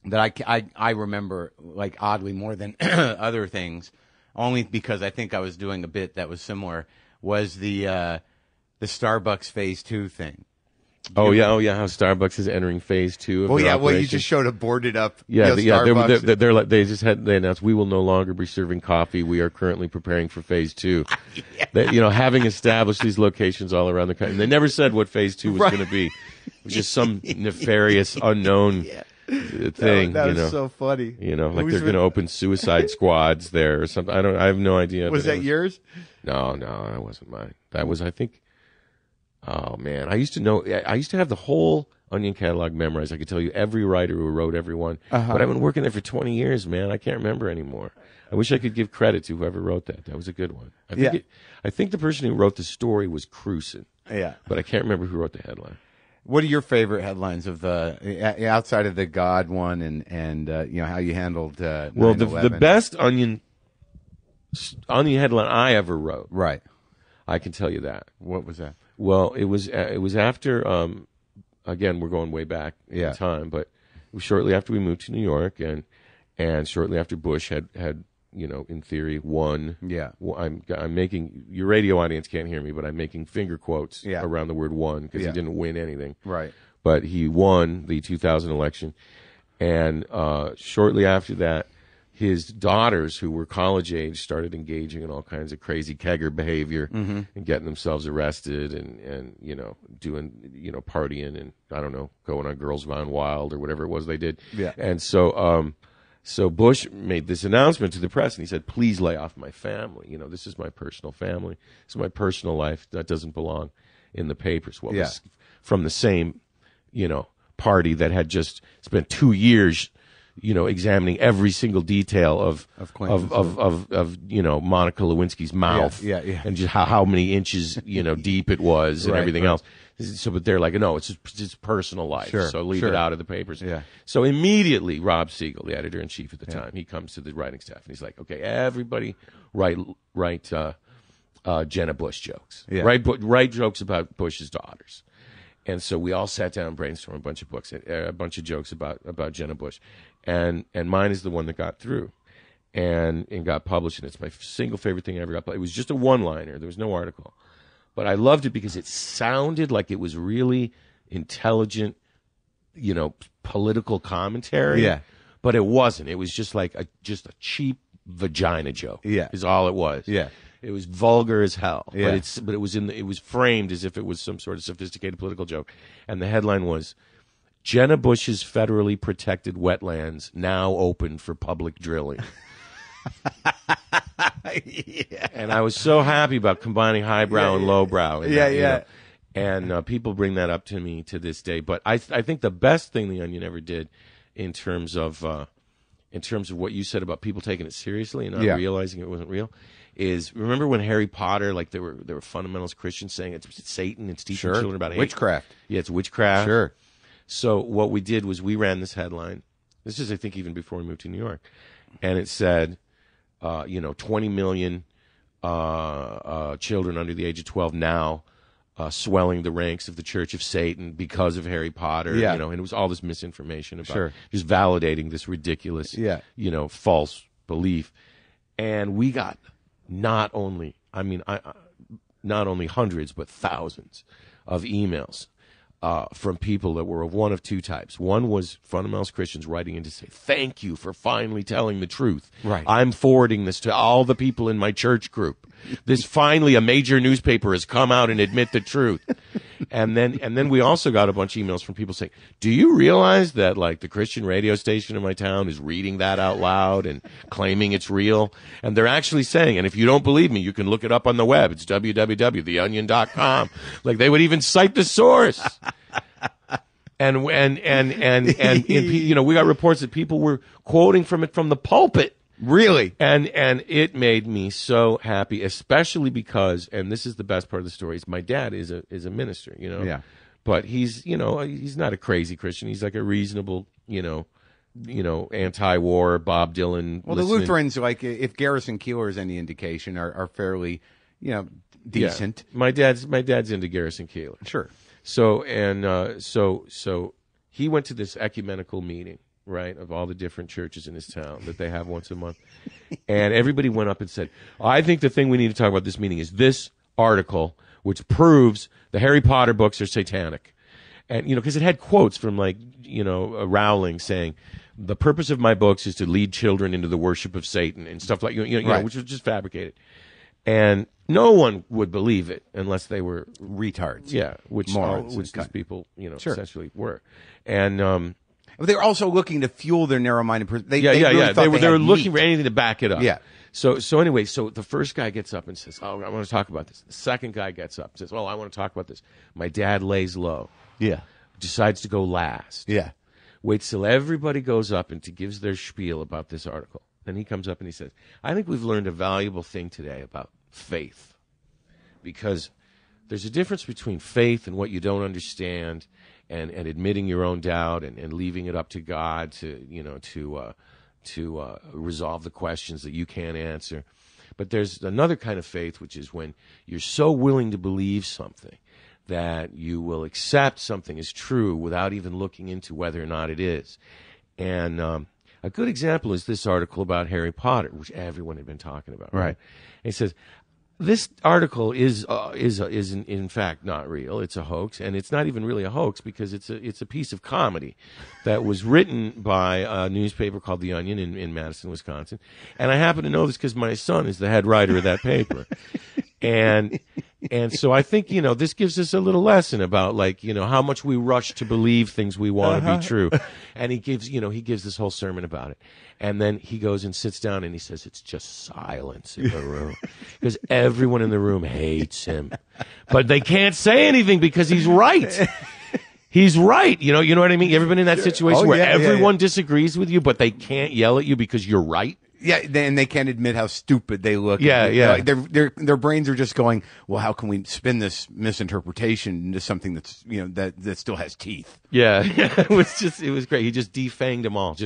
that I remember, like, oddly more than other things, only because I think I was doing a bit that was similar, was the Starbucks Phase 2 thing. Oh yeah, how Starbucks is entering phase 2 of their well, operation. you just showed a boarded up. Yeah, Starbucks. they're like, they announced, we will no longer be serving coffee. We are currently preparing for phase 2. You know, having established these locations all around the country, and they never said what phase 2 was going to be. It was just some nefarious, unknown thing. That was you know, so funny. You know, like they're going to open suicide squads there or something. I have no idea. Was that yours? No, that wasn't mine. That was, I think. Oh man, I used to have the whole Onion catalog memorized. I could tell you every writer who wrote every one. But I've been working there for 20 years, man. I can't remember anymore. I wish I could give credit to whoever wrote that. That was a good one. I think the person who wrote the story was Cruson. Yeah. But I can't remember who wrote the headline. What are your favorite headlines of the outside of the God one and how you handled 9/11? Well, the best Onion headline I ever wrote. Right. I can tell you that. What was that? Well, it was after again, we're going way back in time, but it was shortly after we moved to New York and shortly after Bush had in theory won. Yeah. I'm making, your radio audience can't hear me, but I'm making finger quotes around the word won because he didn't win anything. Right. But he won the 2000 election. And shortly after that, his daughters, who were college age, started engaging in all kinds of crazy kegger behavior and getting themselves arrested and doing, partying and, I don't know, going on Girls Gone Wild or whatever it was they did. Yeah. And so Bush made this announcement to the press, and he said, please lay off my family. This is my personal family. This is my personal life. That doesn't belong in the papers. Well, this, from the same, party that had just spent 2 years, examining every single detail of Monica Lewinsky's mouth. And just how many inches, deep it was and everything else. So, but they're like, no, it's just personal life. Sure, so leave it out of the papers. Yeah. So immediately, Rob Siegel, the editor-in-chief at the time, he comes to the writing staff and he's like, okay, everybody write Jenna Bush jokes. Yeah. Write jokes about Bush's daughters. And so we all sat down and brainstormed a bunch of jokes about Jenna Bush. And mine is the one that got through and got published. And it's my single favorite thing I ever got. It was just a one-liner. There was no article. But I loved it because it sounded like it was really intelligent, political commentary. Yeah. But it wasn't. It was just like a cheap vagina joke. Yeah. Is all it was. Yeah. It was vulgar as hell. Yeah. But it was framed as if it was some sort of sophisticated political joke. And the headline was, Jenna Bush's federally protected wetlands now open for public drilling. And I was so happy about combining highbrow and lowbrow. And people bring that up to me to this day. But I think the best thing the Onion ever did in terms of what you said about people taking it seriously and not realizing it wasn't real is, remember when Harry Potter, like there were fundamentalist Christians saying it's Satan, it's teaching children about witchcraft. Yeah, it's witchcraft. Sure. So what we did was we ran this headline. This is, I think, even before we moved to New York. And it said, 20 million children under the age of 12 now swelling the ranks of the Church of Satan because of Harry Potter. Yeah. And it was all this misinformation about just validating this ridiculous, false belief. And we got not only hundreds, but thousands of emails from people that were of one of two types. One was fundamentalist Christians writing in to say, thank you for finally telling the truth. Right. I'm forwarding this to all the people in my church group. This finally a major newspaper has come out and admit the truth. And then we also got a bunch of emails from people saying, do you realize that like the Christian radio station in my town is reading that out loud and claiming it's real? And they're actually saying, and if you don't believe me, you can look it up on the web. It's www.theonion.com. Like they would even cite the source. And we got reports that people were quoting from it from the pulpit. Really? And it made me so happy, especially because, and this is the best part of the story, is my dad is a minister, Yeah. But he's not a crazy Christian. He's like a reasonable, anti-war Bob Dylan. Well, the Lutherans, like if Garrison Keillor is any indication, are fairly, decent. Yeah. My dad's into Garrison Keillor. Sure. So he went to this ecumenical meeting, right, of all the different churches in his town that they have once a month. And everybody went up and said, I think the thing we need to talk about this meeting is this article, which proves the Harry Potter books are satanic. And, because it had quotes from Rowling saying, the purpose of my books is to lead children into the worship of Satan and stuff like, right. Which was just fabricated. And no one would believe it unless they were retards. Yeah, which these people, essentially were. And, they were also looking to fuel their narrow-minded person. They were looking for anything to back it up. Yeah. So anyway, the first guy gets up and says, "Oh, I want to talk about this." The second guy gets up and says, "Oh, I want to talk about this." My dad lays low. Yeah. Decides to go last. Yeah. Waits till everybody goes up and gives their spiel about this article. Then he comes up and he says, I think we've learned a valuable thing today about faith. Because there's a difference between faith and what you don't understand and admitting your own doubt and leaving it up to God to resolve the questions that you can't answer. But there's another kind of faith, which is when you're so willing to believe something that you will accept something as true without even looking into whether or not it is. And a good example is this article about Harry Potter, which everyone had been talking about. Right? And he says, this article is in fact not real. It's a hoax, and it's not even really a hoax because it's a piece of comedy that was written by a newspaper called The Onion in Madison, Wisconsin. And I happen to know this because my son is the head writer of that paper. And so I think, this gives us a little lesson about how much we rush to believe things we want to be true. And he gives this whole sermon about it. And then he goes and sits down and he says, it's just silence in the room. Because everyone in the room hates him. But they can't say anything because he's right. He's right. You know what I mean? You ever been in that situation where everyone disagrees with you, but they can't yell at you because you're right? Yeah, and they can't admit how stupid they look. Yeah. Like their brains are just going, well, how can we spin this misinterpretation into something that's that still has teeth? Yeah. It was great. He just defanged them all.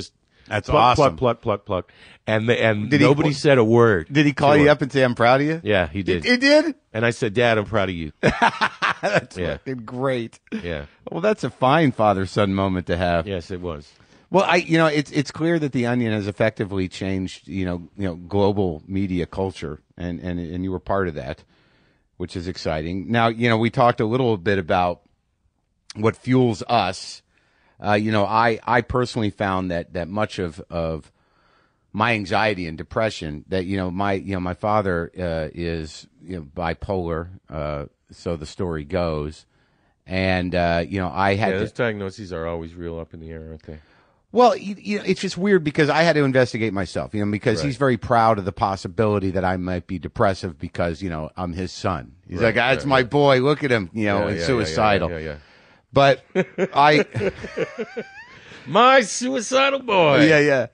That's pluck, awesome. Pluck. And nobody said a word. Did he call you up and say, I'm proud of you? Yeah, he did. He did? And I said, Dad, I'm proud of you. That's fucking great. Yeah. Well, that's a fine father-son moment to have. Yes, it was. Well, it's clear that the Onion has effectively changed, global media culture, and you were part of that, which is exciting. Now, we talked a little bit about what fuels us. I personally found that much of my anxiety and depression, that my father is bipolar, so the story goes, and I had those diagnoses are always real up in the air, aren't they? Well, it's just weird because I had to investigate myself, because he's very proud of the possibility that I might be depressive because, I'm his son. He's like, that's my boy. Look at him, and suicidal. Yeah. But my suicidal boy. Yeah.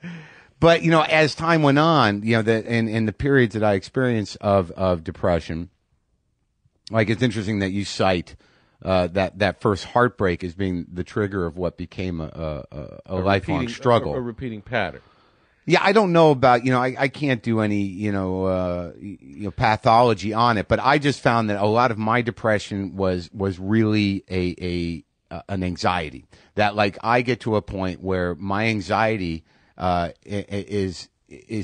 But, as time went on, in the periods that I experienced of depression, it's interesting that you cite that first heartbreak as being the trigger of what became a lifelong struggle. A repeating pattern. Yeah, I don't know about, I can't do any, pathology on it, but I just found that a lot of my depression was really an anxiety. That I get to a point where my anxiety is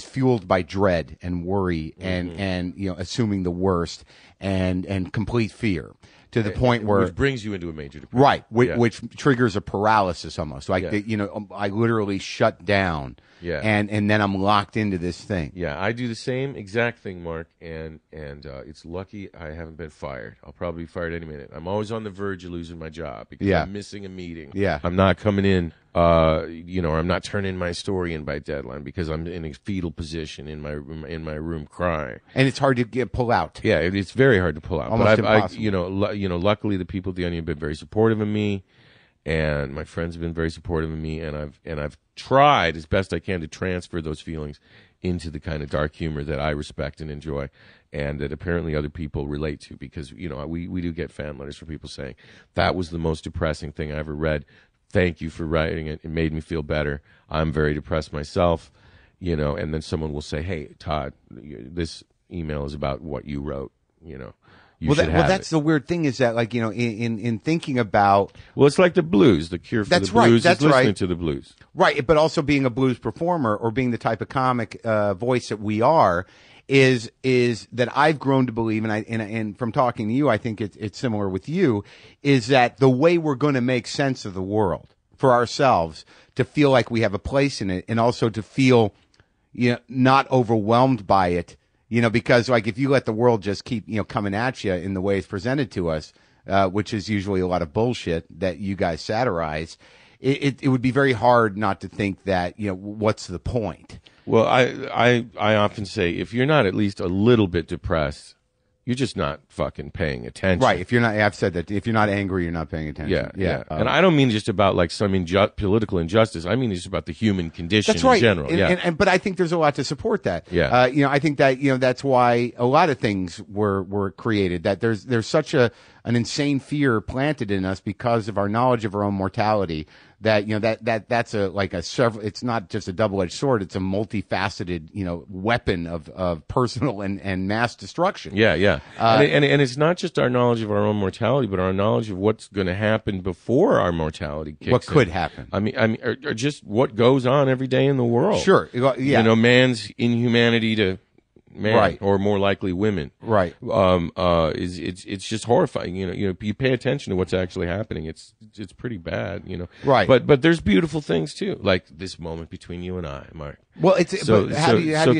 fueled by dread and worry and assuming the worst and complete fear. To the point where which brings you into a major depression, right? Which triggers a paralysis almost. I literally shut down, and then I'm locked into this thing. Yeah, I do the same exact thing, Mark, and it's lucky I haven't been fired. I'll probably be fired any minute. I'm always on the verge of losing my job because I'm missing a meeting. Yeah, I'm not coming in. I'm not turning my story in by deadline because I'm in a fetal position in my room crying. And it's hard to pull out. Yeah, it's very hard to pull out. Almost but impossible. Luckily the people at the Onion have been very supportive of me, and my friends have been very supportive of me, and I've tried as best I can to transfer those feelings into the kind of dark humor that I respect and enjoy, and that apparently other people relate to, because we do get fan letters from people saying that was the most depressing thing I ever read. Thank you for writing it. It made me feel better. I'm very depressed myself, and then someone will say, hey, Todd, this email is about what you wrote, that's the weird thing is that, in thinking about... Well, it's like the blues. The cure for the blues is listening to the blues. Right, but also being a blues performer or being the type of comic voice that we are is that I've grown to believe, and from talking to you, I think it's similar with you, is that the way we're going to make sense of the world for ourselves, to feel like we have a place in it, and also to feel, not overwhelmed by it, because if you let the world just keep, coming at you in the way it's presented to us, which is usually a lot of bullshit that you guys satirize, it would be very hard not to think that, what's the point? Well, I often say, if you're not at least a little bit depressed, You're just not fucking paying attention. Right. If you're not, I've said that. If you're not angry, you're not paying attention. Yeah. And I don't mean just about like some political injustice. I mean just about the human condition that's right. in general. But I think there's a lot to support that. Yeah. I think that that's why a lot of things were created. That there's such an insane fear planted in us because of our knowledge of our own mortality. That that's it's not just a double-edged sword. It's a multifaceted weapon of personal and mass destruction. Yeah. And it's not just our knowledge of our own mortality, but our knowledge of what's going to happen before our mortality kicks what could in. happen. I mean, or just what goes on every day in the world. Sure. Yeah. Man's inhumanity to man, right, or more likely women. Right. It's just horrifying. You pay attention to what's actually happening. It's pretty bad. Right. But there's beautiful things too, like this moment between you and I, Mark. Well, so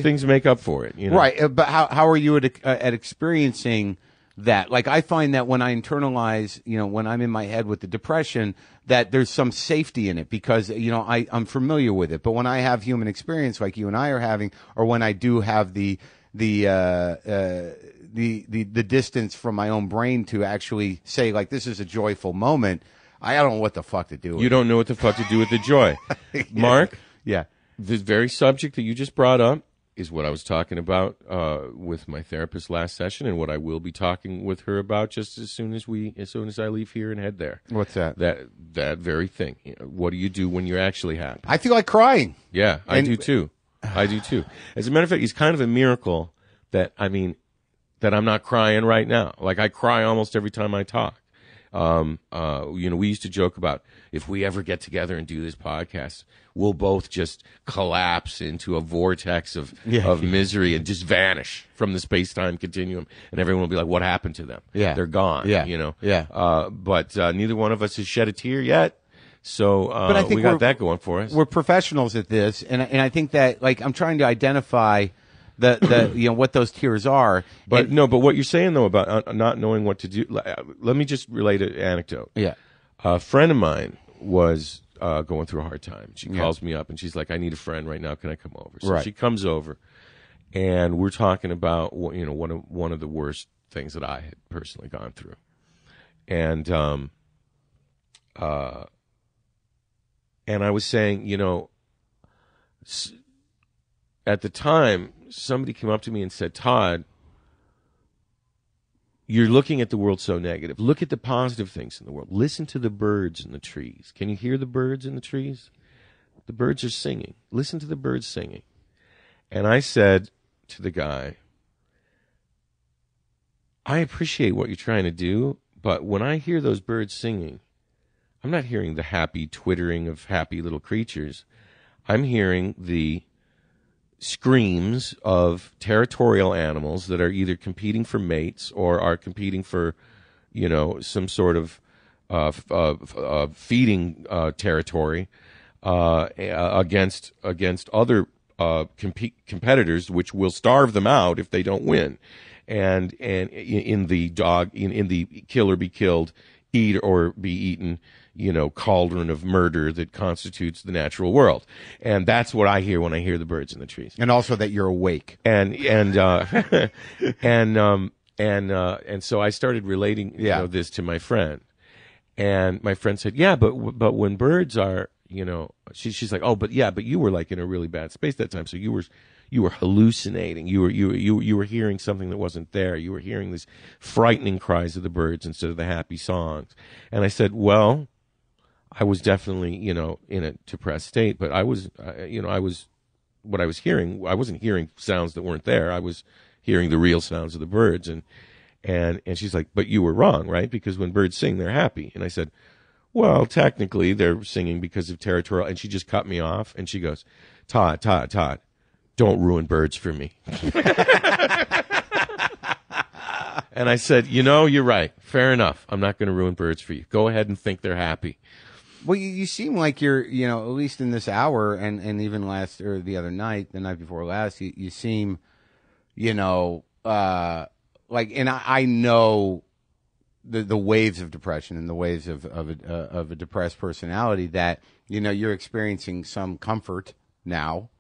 things make up for it. Right. But how are you at experiencing that? Like, I find that when I internalize, when I'm in my head with the depression, that there's some safety in it because, I'm familiar with it. But when I have human experience like you and I are having, or when I do have the distance from my own brain to actually say, like, this is a joyful moment, I don't know what the fuck to do with it. You don't know what the fuck to do with the joy. Mark? Yeah. The very subject that you just brought up is what I was talking about with my therapist last session, and what I will be talking with her about just as soon as I leave here and head there. What's that? That very thing. What do you do when you're actually happy? I feel like crying. Yeah, I do too. As a matter of fact, it's kind of a miracle that I'm not crying right now. Like, I cry almost every time I talk. We used to joke about, if we ever get together and do this podcast, we'll both just collapse into a vortex of misery and just vanish from the space-time continuum, and everyone will be like, what happened to them? Yeah. They're gone. Yeah. But neither one of us has shed a tear yet. So but I think we got that going for us. We're professionals at this, and I think that, like, I'm trying to identify the what those tears are. But what you're saying though about not knowing what to do. Let me just relate an anecdote. Yeah. A friend of mine was going through a hard time. She calls me up and she's like, I need a friend right now. Can I come over? So she comes over, and we're talking about one of the worst things that I had personally gone through. And I was saying, at the time, somebody came up to me and said, Todd, you're looking at the world so negative. Look at the positive things in the world. Listen to the birds in the trees. Can you hear the birds in the trees? The birds are singing. Listen to the birds singing. And I said to the guy, I appreciate what you're trying to do, but when I hear those birds singing, I'm not hearing the happy twittering of happy little creatures. I'm hearing the screams of territorial animals that are either competing for mates or are competing for, some sort of feeding territory against other competitors, which will starve them out if they don't win. And in the kill or be killed, eat or be eaten, cauldron of murder that constitutes the natural world. And that's what I hear when I hear the birds in the trees. And also that you're awake. And so I started relating this to my friend. And my friend said, yeah, but when birds are, she's like, oh, but you were like in a really bad space that time. So you were hallucinating. You were hearing something that wasn't there. You were hearing these frightening cries of the birds instead of the happy songs. And I said, well, I was definitely, in a depressed state, but I was what I was hearing, I wasn't hearing sounds that weren't there. I was hearing the real sounds of the birds. And she's like, but you were wrong, right? Because when birds sing, they're happy. And I said, well, technically they're singing because of territorial. And she just cut me off and she goes, Todd, don't ruin birds for me. And I said, you're right. Fair enough. I'm not going to ruin birds for you. Go ahead and think they're happy. Well, you seem like you're, at least in this hour and even the other night, the night before last, you seem, like, and I know the waves of depression and the waves of a depressed personality that, you're experiencing some comfort now,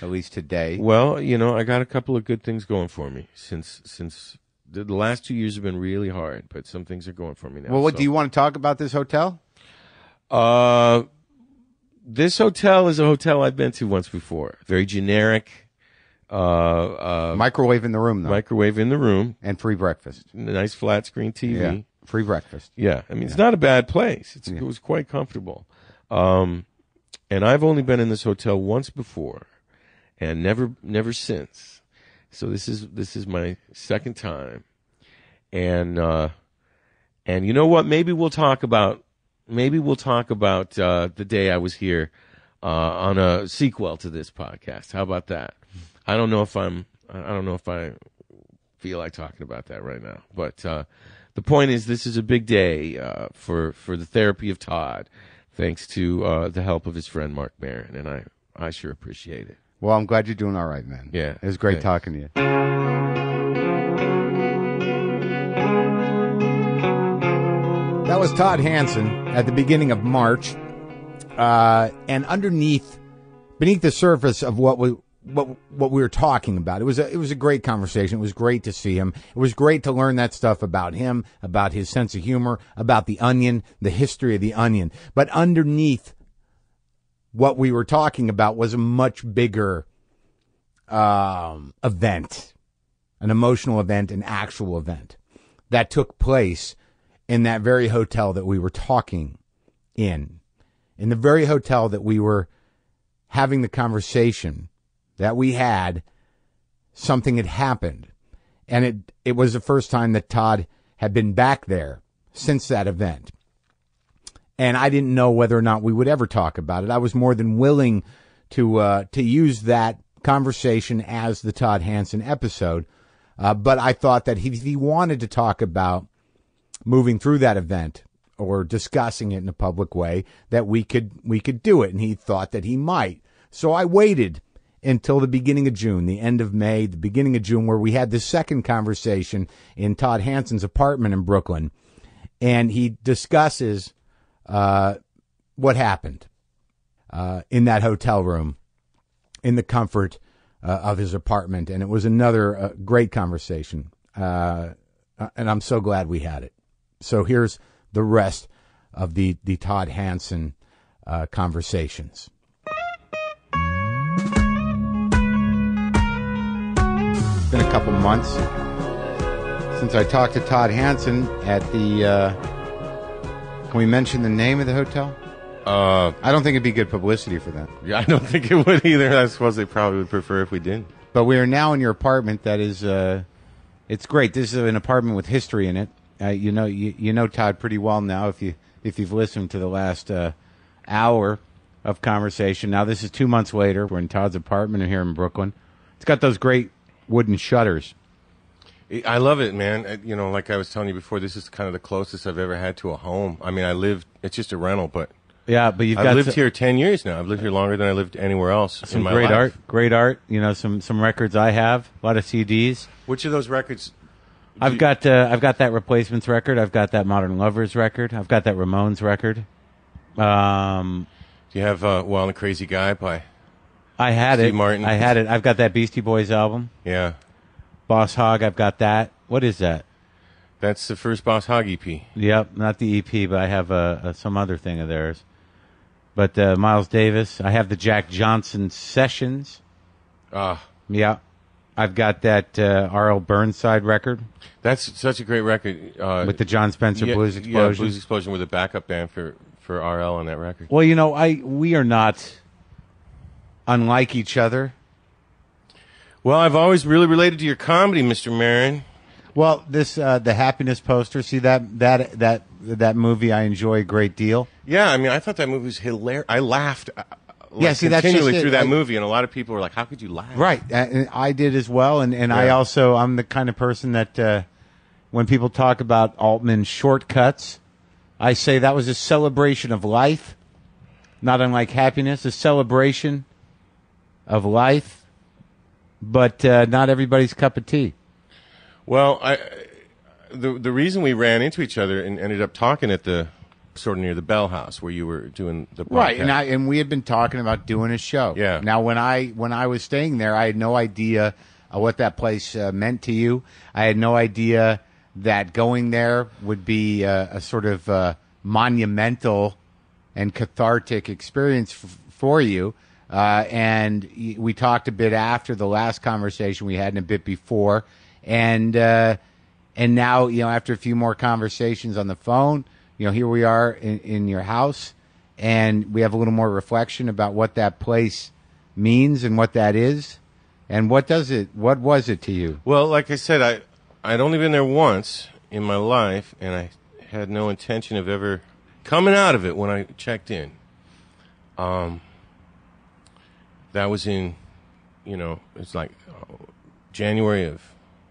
at least today. Well, I got a couple of good things going for me since the last 2 years have been really hard, but some things are going for me now. Well, what do you want to talk about this hotel? This hotel is a hotel I've been to once before. Very generic. Microwave in the room, though. Microwave in the room. And free breakfast. Nice flat screen TV. Yeah. Free breakfast. Yeah. I mean, it's not a bad place. It was quite comfortable. And I've only been in this hotel once before and never since. So this is my second time. And you know what? Maybe we'll talk about the day I was here on a sequel to this podcast. How about that? I don't know if I feel like talking about that right now. But the point is, this is a big day for the therapy of Todd, thanks to the help of his friend Marc Maron, and I sure appreciate it. Well, I'm glad you're doing all right, man. Yeah, it was great talking to you. That was Todd Hanson at the beginning of March, and beneath the surface of what we were talking about, it was a great conversation. It was great to see him. It was great to learn that stuff about him, about his sense of humor, about the Onion, the history of the Onion. But underneath what we were talking about was a much bigger event, an emotional event, an actual event that took place in that very hotel that we were talking in the very hotel that we were having the conversation that we had. Something had happened, and it was the first time that Todd had been back there since that event. And I didn't know whether or not we would ever talk about it. I was more than willing to use that conversation as the Todd Hanson episode, but I thought that if he wanted to talk about moving through that event or discussing it in a public way, that we could do it, and he thought that he might. So I waited until the beginning of June, the end of May, the beginning of June, where we had the second conversation in Todd Hanson's apartment in Brooklyn, and he discusses what happened in that hotel room in the comfort of his apartment, and it was another great conversation, and I'm so glad we had it. So here's the rest of the Todd Hanson conversations. It's been a couple months since I talked to Todd Hanson at the... can we mention the name of the hotel? I don't think it'd be good publicity for them. Yeah, I don't think it would either. I suppose they probably would prefer if we didn't. But we are now in your apartment. That is, it's great. This is an apartment with history in it. You know Todd pretty well now if you've listened to the last hour of conversation. Now this is 2 months later. We're in Todd's apartment here in Brooklyn. It's got those great wooden shutters. I love it, man. Like I was telling you before, this is kind of the closest I've ever had to a home. I mean, it's just a rental, but yeah, but I've lived here 10 years now. I've lived here longer than I lived anywhere else in my life. Great art. Some records I have, a lot of CDs. Which of those records? I've got that Replacements record. I've got that Modern Lovers record. I've got that Ramones record. Do you have Wild and Crazy Guy by? I had Steve it. Martin. I had it. I've got that Beastie Boys album. Yeah. Boss Hogg. I've got that. What is that? That's the first Boss Hogg EP. Yep, not the EP, but I have some other thing of theirs. But Miles Davis. I have the Jack Johnson Sessions. Yeah. I've got that R.L. Burnside record. That's such a great record. With the John Spencer Blues Explosion. Yeah, Blues Explosion with a backup band for R.L. on that record. Well, we are not unlike each other. Well, I've always really related to your comedy, Mr. Maron. Well, this the Happiness poster. See that movie I enjoy a great deal. Yeah, I mean, I thought that movie was hilarious. I laughed. Continually through that movie, and a lot of people were like, "How could you laugh?" Right, and I did as well, and yeah. I'm the kind of person that when people talk about Altman's shortcuts, I say that was a celebration of life, not unlike Happiness, a celebration of life, but not everybody's cup of tea. Well, the reason we ran into each other and ended up talking at the sort of near the Bell House where you were doing the podcast. Right, and we had been talking about doing a show. Yeah. Now, when I was staying there, I had no idea what that place meant to you. I had no idea that going there would be a sort of monumental and cathartic experience for you. And we talked a bit after the last conversation we had and a bit before. And now, after a few more conversations on the phone, here we are in your house, and we have a little more reflection about what that place means and what that is. And what was it to you? Well, like I said, I'd only been there once in my life, and I had no intention of ever coming out of it when I checked in. That was in, it's like January of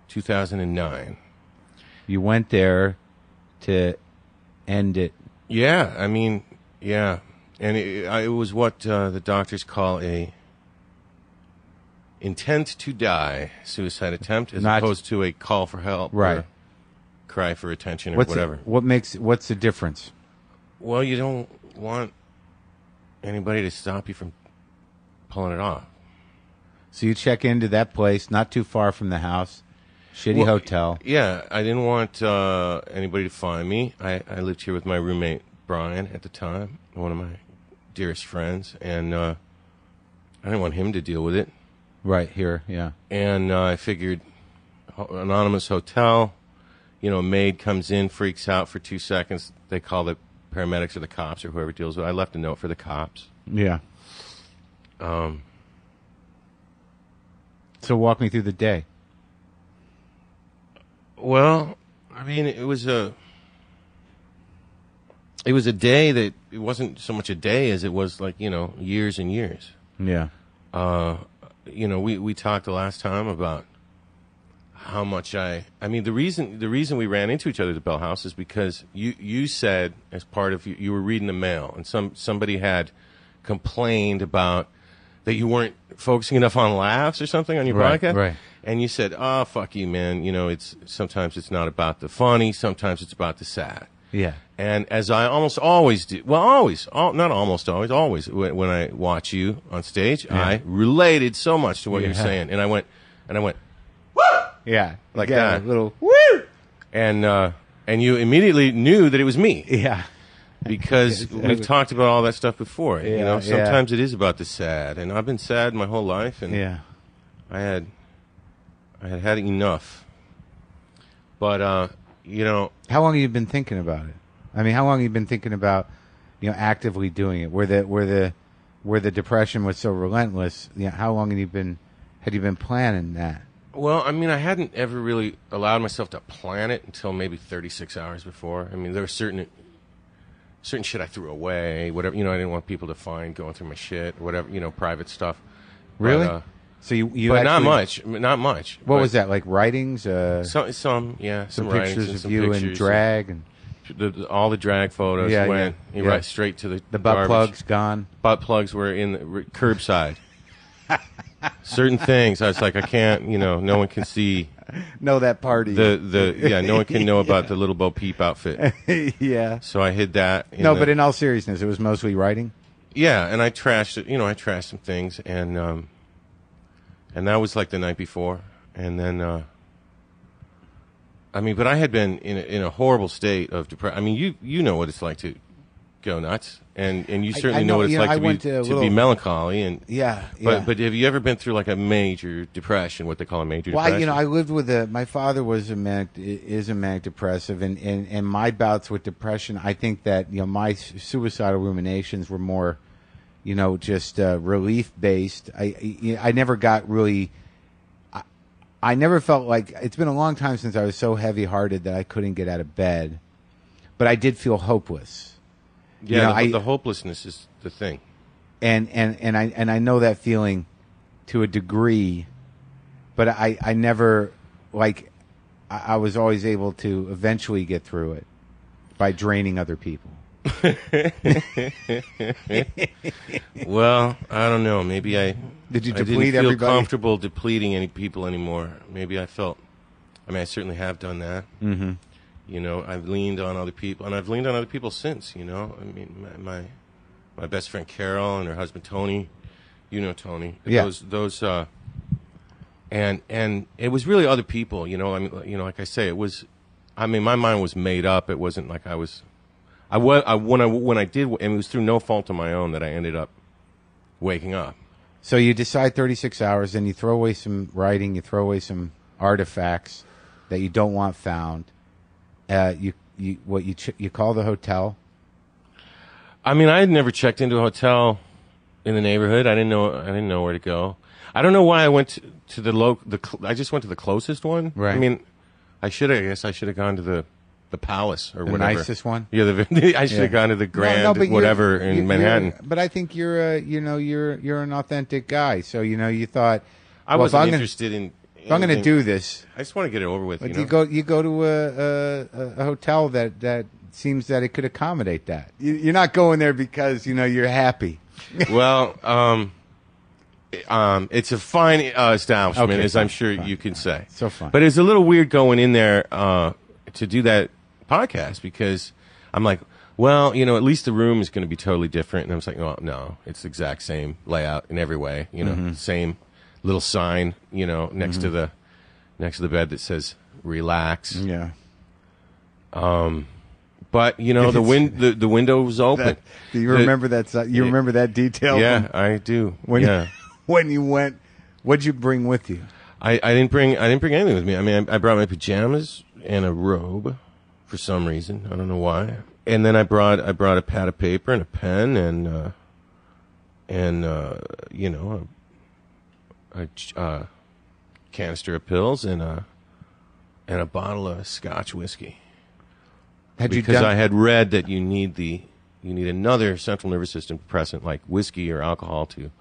2009. You went there to end it. Yeah, I mean, yeah. And it was what the doctors call a intent to die suicide attempt, as opposed to a call for help, right? Or cry for attention, or whatever. What's the difference? Well, you don't want anybody to stop you from pulling it off. So you check into that place, not too far from the house, shitty hotel. Yeah, I didn't want anybody to find me. I lived here with my roommate Brian at the time, one of my dearest friends, and I didn't want him to deal with it. Right here, yeah. And I figured, anonymous hotel, a maid comes in, freaks out for 2 seconds. They call the paramedics or the cops or whoever deals with it. I left a note for the cops. Yeah. So walk me through the day. Well, I mean, it was a day that it wasn't so much a day as it was like, years and years. Yeah. We talked the last time about how much the reason we ran into each other at the Bell House is because you said, as part of you were reading the mail, and somebody had complained about that you weren't focusing enough on laughs or something on your podcast. Right. And you said, "Oh, fuck you, man. Sometimes it's not about the funny, sometimes it's about the sad." Yeah. And as I almost always do, not almost always, always, when I watch you on stage, yeah. I related so much to what you're saying. And I went, woo! Yeah. Like that. A little woo! And you immediately knew that it was me. Yeah. Because we've talked about all that stuff before. Yeah, sometimes it is about the sad. And I've been sad my whole life. And yeah. I had enough. But, how long have you been thinking about it? I mean, how long have you been thinking about, actively doing it? Where the depression was so relentless, how long had you been planning that? Well, I mean, I hadn't ever really allowed myself to plan it until maybe 36 hours before. I mean, there was certain shit I threw away, whatever, I didn't want people to find going through my shit, or whatever, private stuff. Really? But, so you but actually, not much. What was that, like writings? Some some writings pictures of some you pictures in drag and all the drag photos went right straight to the butt garbage. plugs gone. Butt plugs were in the curbside. Certain things, I was like, I can't, no one can see. Know that party. No one can know about the Little Bo Peep outfit. Yeah. So I hid that. But in all seriousness, it was mostly writing. Yeah, and I trashed it. I trashed some things, and that was like the night before, and then, but I had been in a horrible state of depression. I mean, you know what it's like to go nuts, and you certainly know what it's like to be melancholy, and But have you ever been through like a major depression, what they call a major depression? Well, I lived with my father is a manic depressive, and my bouts with depression, I think that my suicidal ruminations were more, just relief based. I never got really. I never felt like it's been a long time since I was so heavy hearted that I couldn't get out of bed, but I did feel hopeless. Yeah, the hopelessness is the thing, and I know that feeling to a degree, but I never I was always able to eventually get through it by draining other people. Well, I don't know. Maybe I did you I deplete didn't feel everybody? Comfortable depleting any people anymore. Maybe I felt. I certainly have done that. Mm-hmm. I've leaned on other people, and I've leaned on other people since. My best friend Carol and her husband Tony. Tony. Yeah. and it was really other people. You know, I mean, you know, like I say, it was. I mean, my mind was made up. It wasn't like I was. When I did, and it was through no fault of my own that I ended up waking up. So you decide 36 hours, then you throw away some writing, you throw away some artifacts that you don't want found. You call the hotel. I mean, I had never checked into a hotel in the neighborhood. I didn't know where to go. I don't know why I went to I just went to the closest one. Right. I mean, I should have gone to the Palace or the whatever. nicest one. Yeah, I should have gone to the Grand whatever in Manhattan. But I think you're an authentic guy. So you thought I wasn't interested in. If I'm going to do this, I just want to get it over with. But you go to a hotel that seems that it could accommodate that. You're not going there because you're happy. Well, it's a fine establishment, okay, as I'm sure you can say. So fun. But it's a little weird going in there to do that podcast because I'm like, well, at least the room is going to be totally different. And I was like, oh, no, it's the exact same layout in every way. Same little sign, next to the bed that says relax. Yeah. But the window was open. Do you remember that? You remember that detail? Yeah, I do. When you went, what'd you bring with you? I didn't bring anything with me. I mean, I brought my pajamas and a robe for some reason. I don't know why. And then I brought a pad of paper and a pen and a canister of pills and a bottle of Scotch whiskey. Because I had read that you need another central nervous system depressant like whiskey or alcohol to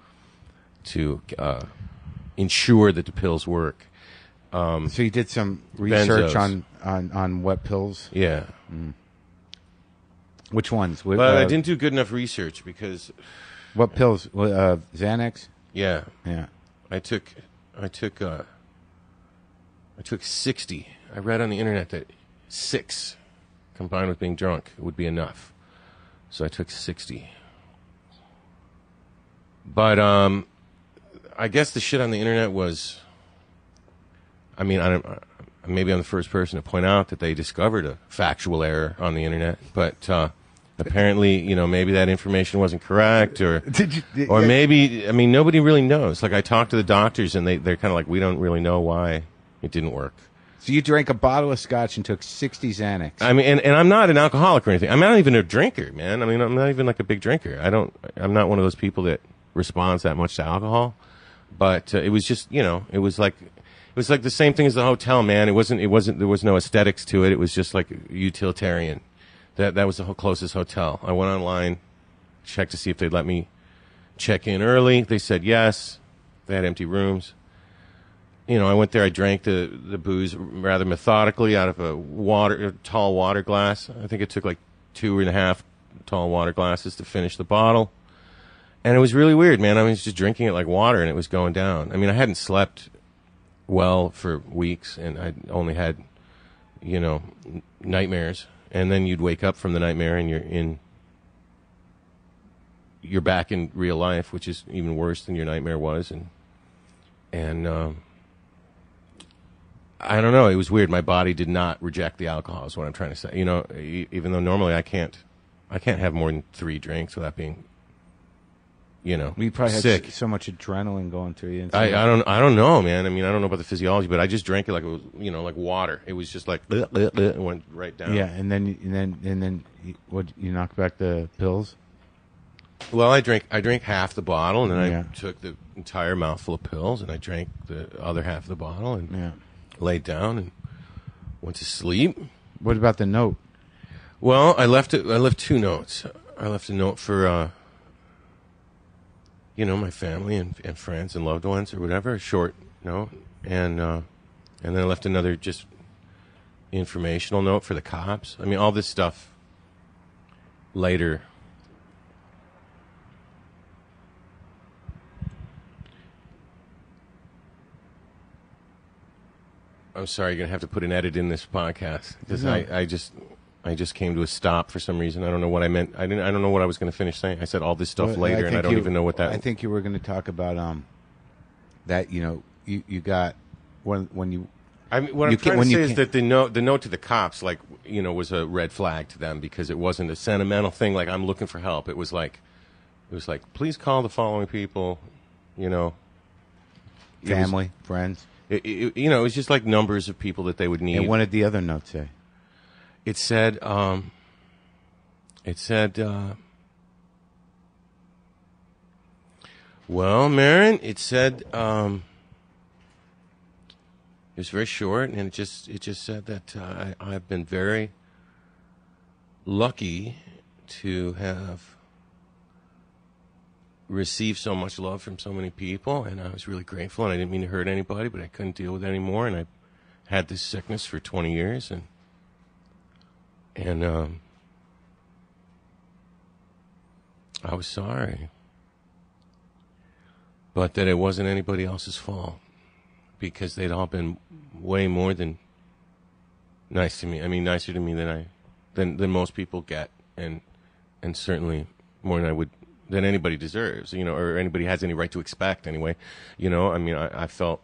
ensure that the pills work. So you did some research benzos. on what pills? Yeah. Which ones? But I didn't do good enough research because. What pills? Xanax? Yeah. Yeah. I took 60. I read on the internet that 6 combined with being drunk would be enough. So I took 60. But I guess the shit on the internet was. I mean, maybe I'm the first person to point out that they discovered a factual error on the internet, but apparently, maybe that information wasn't correct, or maybe, I mean, nobody really knows. Like, I talked to the doctors, and they're kind of like, we don't really know why it didn't work. So you drank a bottle of scotch and took 60 Xanax. I mean, and I'm not an alcoholic or anything. I'm not even a drinker, man. I mean, I'm not even like a big drinker. I'm not one of those people that responds that much to alcohol. But it was just, it was like the same thing as the hotel, man. There was no aesthetics to it. It was just like utilitarian. That was the closest hotel. I went online, checked to see if they'd let me check in early. They said yes. They had empty rooms. I went there. I drank the booze rather methodically out of a tall water glass. I think it took like 2.5 tall water glasses to finish the bottle. And it was really weird, man. I was just drinking it like water, and it was going down. I mean, I hadn't slept well for weeks, and I only had, nightmares. And then you'd wake up from the nightmare, and you're back in real life, which is even worse than your nightmare was. And I don't know. It was weird. My body did not reject the alcohol. Is what I'm trying to say. Even though normally I can't have more than 3 drinks without being. You probably sick. Had so much adrenaline going through you. I don't know, man. I mean, I don't know about the physiology, but I just drank it like it was, like water. It was just like it went right down. Yeah, and then you knocked back the pills. Well, I drank half the bottle, and then I took the entire mouthful of pills, and I drank the other half of the bottle, and laid down and went to sleep. What about the note? Well, I left 2 notes. I left a note for. My family and friends and loved ones or whatever, a short note. And then I left another just informational note for the cops. I mean, all this stuff later. I'm sorry, you're going to have to put an edit in this podcast because I just came to a stop for some reason. I don't know what I meant. I don't know what I was going to finish saying. I said all this stuff later, and I don't even know what that. I think you were going to talk about that. You you got when you. I mean, what I'm trying to say is that the note to the cops, like, you know, was a red flag to them because it wasn't a sentimental thing. Like, I'm looking for help. It was like, please call the following people, you know. Family, friends. You know, it was just like numbers of people that they would need. And what did the other note say? It said, well, Maron, it said, it was very short, and it just said that I've been very lucky to have received so much love from so many people, and I was really grateful, and I didn't mean to hurt anybody, but I couldn't deal with it anymore, and I had this sickness for 20 years, and I was sorry, but that it wasn't anybody else's fault, because they'd all been way more than nice to me. I mean, nicer to me than most people get, and certainly more than anybody deserves, you know, or anybody has any right to expect anyway. You know, I mean, I felt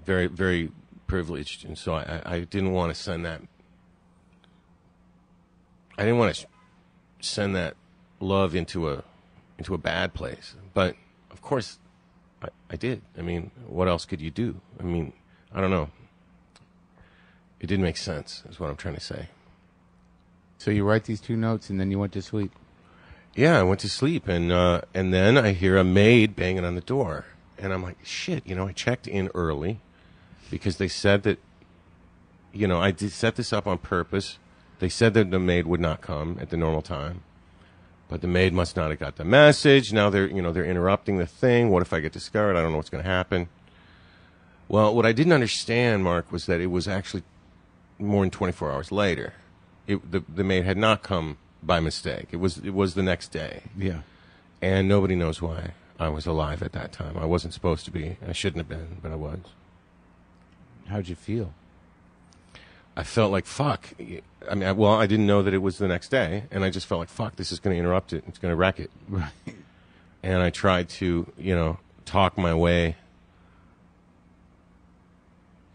very, very privileged, and so I didn't want to send that. I didn't want to send that love into a bad place, but of course I did. I mean, what else could you do? I mean, I don't know. It didn't make sense, is what I'm trying to say. So you write these 2 notes, and then you went to sleep? Yeah, I went to sleep, and then I hear a maid banging on the door. And I'm like, shit, you know, I checked in early because they said that, you know, I did set this up on purpose. They said that the maid would not come at the normal time. But the maid must not have got the message. Now they're interrupting the thing. What if I get discovered? I don't know what's going to happen. Well, what I didn't understand, Mark, was that it was actually more than 24 hours later. The maid had not come by mistake. It was the next day. Yeah. And nobody knows why I was alive at that time. I wasn't supposed to be. I shouldn't have been, but I was. How'd you feel? I felt like, fuck. I mean, I didn't know that it was the next day, and I just felt like, fuck, this is going to interrupt it. It's going to wreck it. Right. And I tried to, you know, talk my way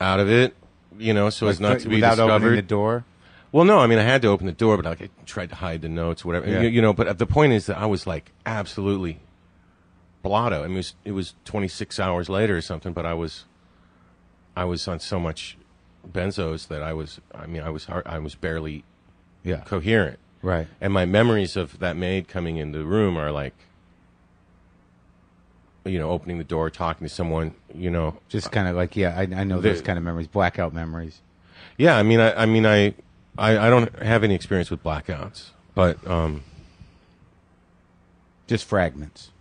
out of it, you know, so as not to be without discovered. Opening the door? Well, no, I mean, I had to open the door, but I tried to hide the notes, whatever. Yeah. You know, but the point is that I was, like, absolutely blotto. I mean, it was 26 hours later or something, but I was on so much benzos that I was barely coherent. Right. And my memories of that maid coming in the room are like, you know, opening the door, talking to someone, you know. Just kind of like, I know those kind of memories, blackout memories. Yeah, I mean, I don't have any experience with blackouts, but just fragments.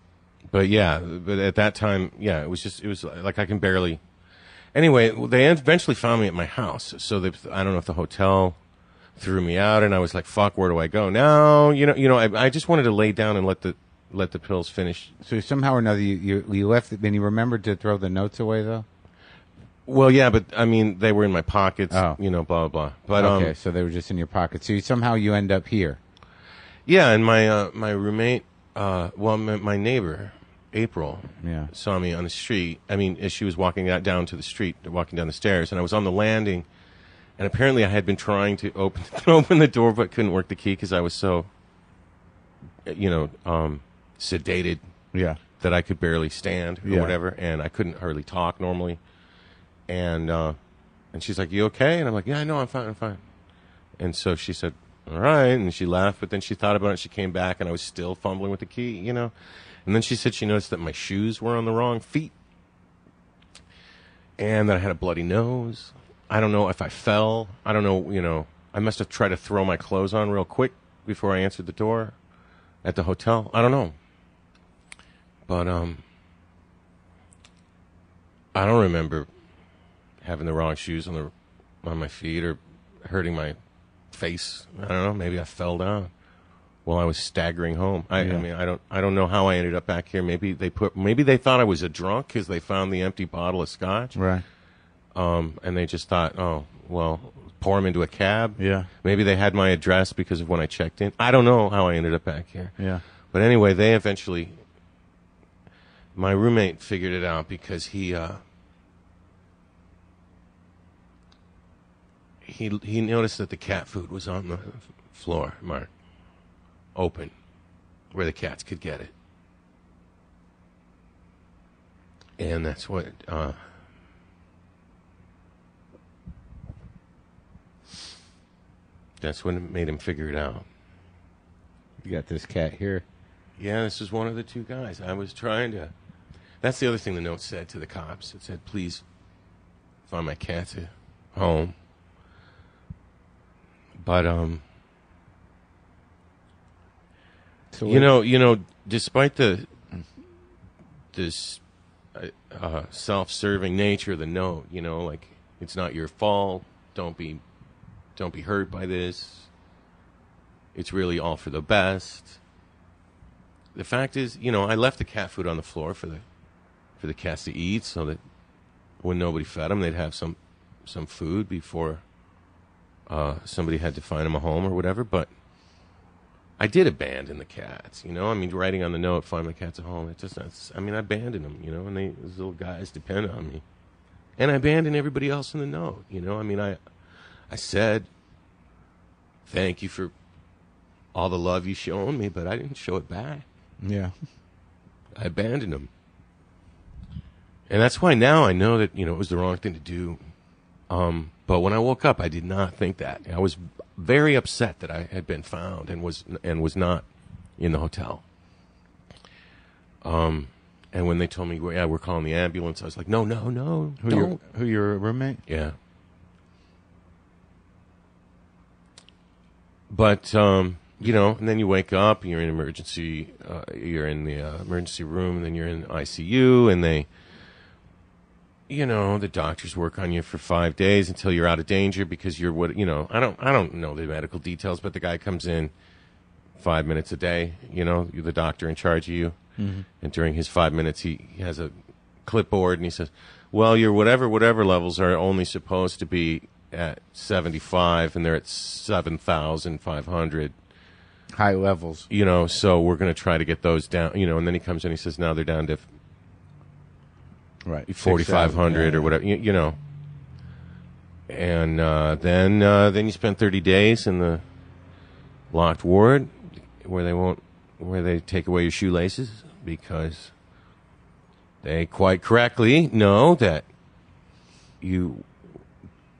But yeah, but at that time, yeah, it was like I can barely. Anyway, they eventually found me at my house. So I don't know if the hotel threw me out, and I was like, "Fuck, where do I go now?" You know, I just wanted to lay down and let the pills finish. So somehow or another, you left. Then you remembered to throw the notes away, though. Well, yeah, but I mean, they were in my pockets. Oh. You know, blah blah blah. But okay, so they were just in your pocket. So somehow you end up here. Yeah, and my roommate, my neighbor, April, saw me on the street. I mean, as she was walking down to the street, walking down the stairs, and I was on the landing, and apparently I had been trying to open the door, but couldn't work the key because I was so, you know, sedated, that I could barely stand or whatever, and I couldn't hardly talk normally, and she's like, "You okay?" And I'm like, "Yeah, no, I'm fine." And so she said, "All right," and she laughed, but then she thought about it, and she came back, and I was still fumbling with the key, you know. And then she said she noticed that my shoes were on the wrong feet and that I had a bloody nose. I don't know if I fell. I don't know, you know. I must have tried to throw my clothes on real quick before I answered the door at the hotel. I don't know. But I don't remember having the wrong shoes on my feet or hurting my face. I don't know. Maybe I fell down while I was staggering home. I mean, I don't know how I ended up back here. Maybe they thought I was a drunk because they found the empty bottle of scotch. Right. And they just thought, oh, well, pour them into a cab. Yeah. Maybe they had my address because of when I checked in. I don't know how I ended up back here. Yeah. But anyway, my roommate figured it out because he he noticed that the cat food was on the floor, Mark, open, where the cats could get it. And that's what made him figure it out. You got this cat here. Yeah, this is one of the two guys. I was trying to... That's the other thing the note said to the cops. It said, please find my cat at home. But, So you know, despite this self-serving nature of the note, you know, like, it's not your fault. Don't be hurt by this. It's really all for the best. The fact is, you know, I left the cat food on the floor for the cats to eat, so that when nobody fed them, they'd have some food before somebody had to find them a home or whatever. But I did abandon the cats, you know. I mean, writing on the note, "Find my cats at home." I abandoned them, you know. And those little guys depend on me, and I abandoned everybody else in the note, you know. I mean, I said, "Thank you for all the love you've shown me," but I didn't show it back. Yeah. I abandoned them. And that's why now I know that, you know, it was the wrong thing to do. But when I woke up, I did not think that. I was very upset that I had been found and was not in the hotel. And when they told me, yeah, we're calling the ambulance, I was like, no, don't. Who your roommate? Yeah. But, you know, and then you wake up, and you're in emergency, you're in the emergency room, and then you're in ICU, and they, you know, the doctors work on you for 5 days until you're out of danger because you're what, you know, I don't know the medical details, but the guy comes in 5 minutes a day, you know, you're the doctor in charge of you. Mm-hmm. And during his 5 minutes, he has a clipboard and he says, well, your whatever levels are only supposed to be at 75 and they're at 7,500. High levels. You know, so we're going to try to get those down, you know, and then he comes in and he says, now they're down to 4,500 or whatever, you know. And then you spend 30 days in the locked ward where they take away your shoelaces because they quite correctly know that you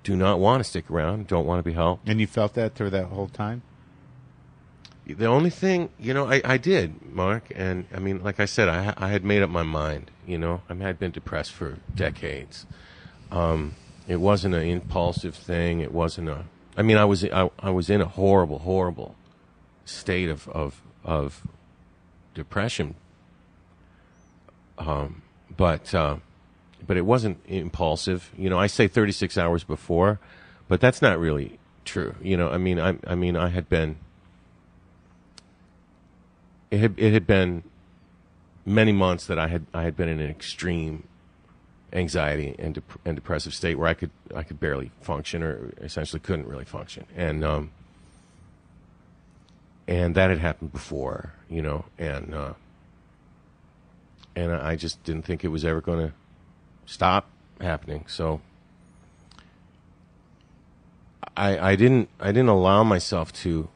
do not want to stick around, don't want to be helped. And you felt that through that whole time? The only thing, you know, I did, Mark, and I mean, like I said, I had made up my mind, you know. I mean, I'd been depressed for decades. It wasn't an impulsive thing. It wasn't a, I mean, I was in a horrible state of depression. But it wasn't impulsive. You know, I say 36 hours before, but that's not really true. You know, I mean, I had been. It had been many months that I had been in an extreme anxiety and depressive state where I could barely function or essentially couldn't really function, and that had happened before, you know, and I just didn't think it was ever going to stop happening. So I didn't allow myself to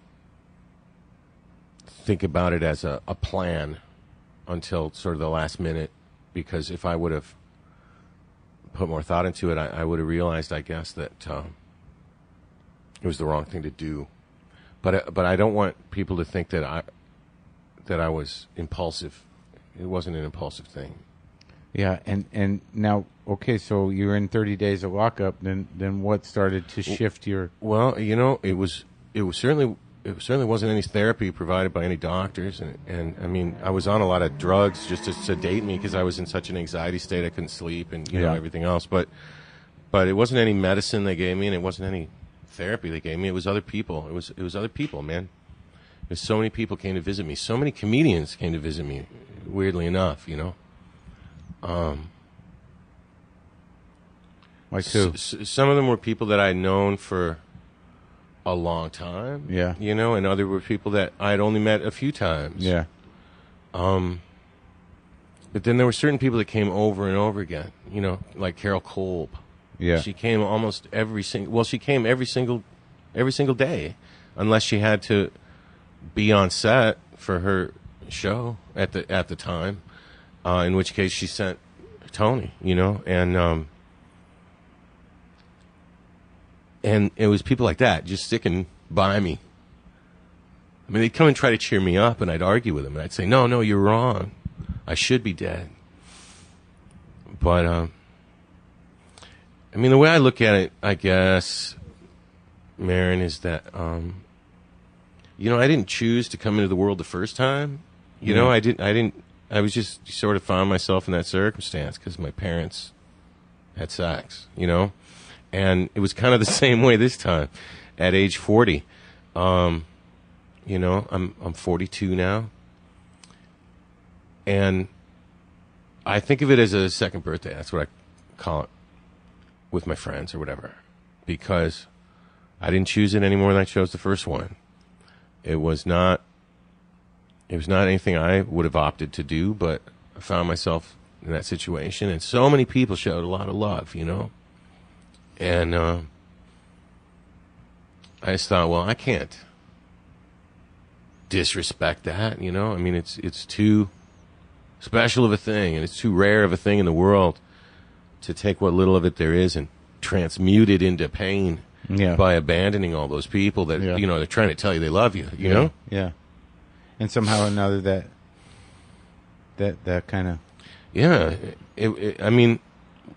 think about it as a plan until sort of the last minute, because if I would have put more thought into it, I would have realized, I guess, that it was the wrong thing to do. But I don't want people to think that I was impulsive. It wasn't an impulsive thing. Yeah, and now, okay, so you were in 30 days of lockup. Then what started to shift your? Well, you know, it certainly wasn't any therapy provided by any doctors, and I mean, I was on a lot of drugs just to sedate me because I was in such an anxiety state I couldn't sleep and you know everything else. But it wasn't any medicine they gave me, and it wasn't any therapy they gave me. It was other people. It was other people, man. There's so many people came to visit me. So many comedians came to visit me. Weirdly enough, you know. Like who? Some of them were people that I'd known for a long time. Yeah. You know, and other were people that I'd only met a few times. Yeah. But then there were certain people that came over and over again, you know, like Carol Kolb, Yeah. She came almost every single. Well, she came every single day, unless she had to be on set for her show at the time. In which case, she sent Tony. And it was people like that just sticking by me. I mean, they'd come and try to cheer me up, and I'd argue with them, and I'd say, "No, you're wrong. I should be dead." But I mean, the way I look at it, I guess, Maron, is that I didn't choose to come into the world the first time. I didn't. I was just sort of found myself in that circumstance because my parents had sex. And it was kind of the same way this time, at age 40. I'm 42 now, and I think of it as a second birthday. That's what I call it with my friends or whatever, because I didn't choose it any more than I chose the first one. It was not anything I would have opted to do, but I found myself in that situation, and so many people showed a lot of love, and I just thought, well, I can't disrespect that, I mean, it's too special of a thing, and it's too rare of a thing in the world to take what little of it there is and transmute it into pain by abandoning all those people that they're trying to tell you they love you. You know? Yeah. And somehow or another that kind of I mean,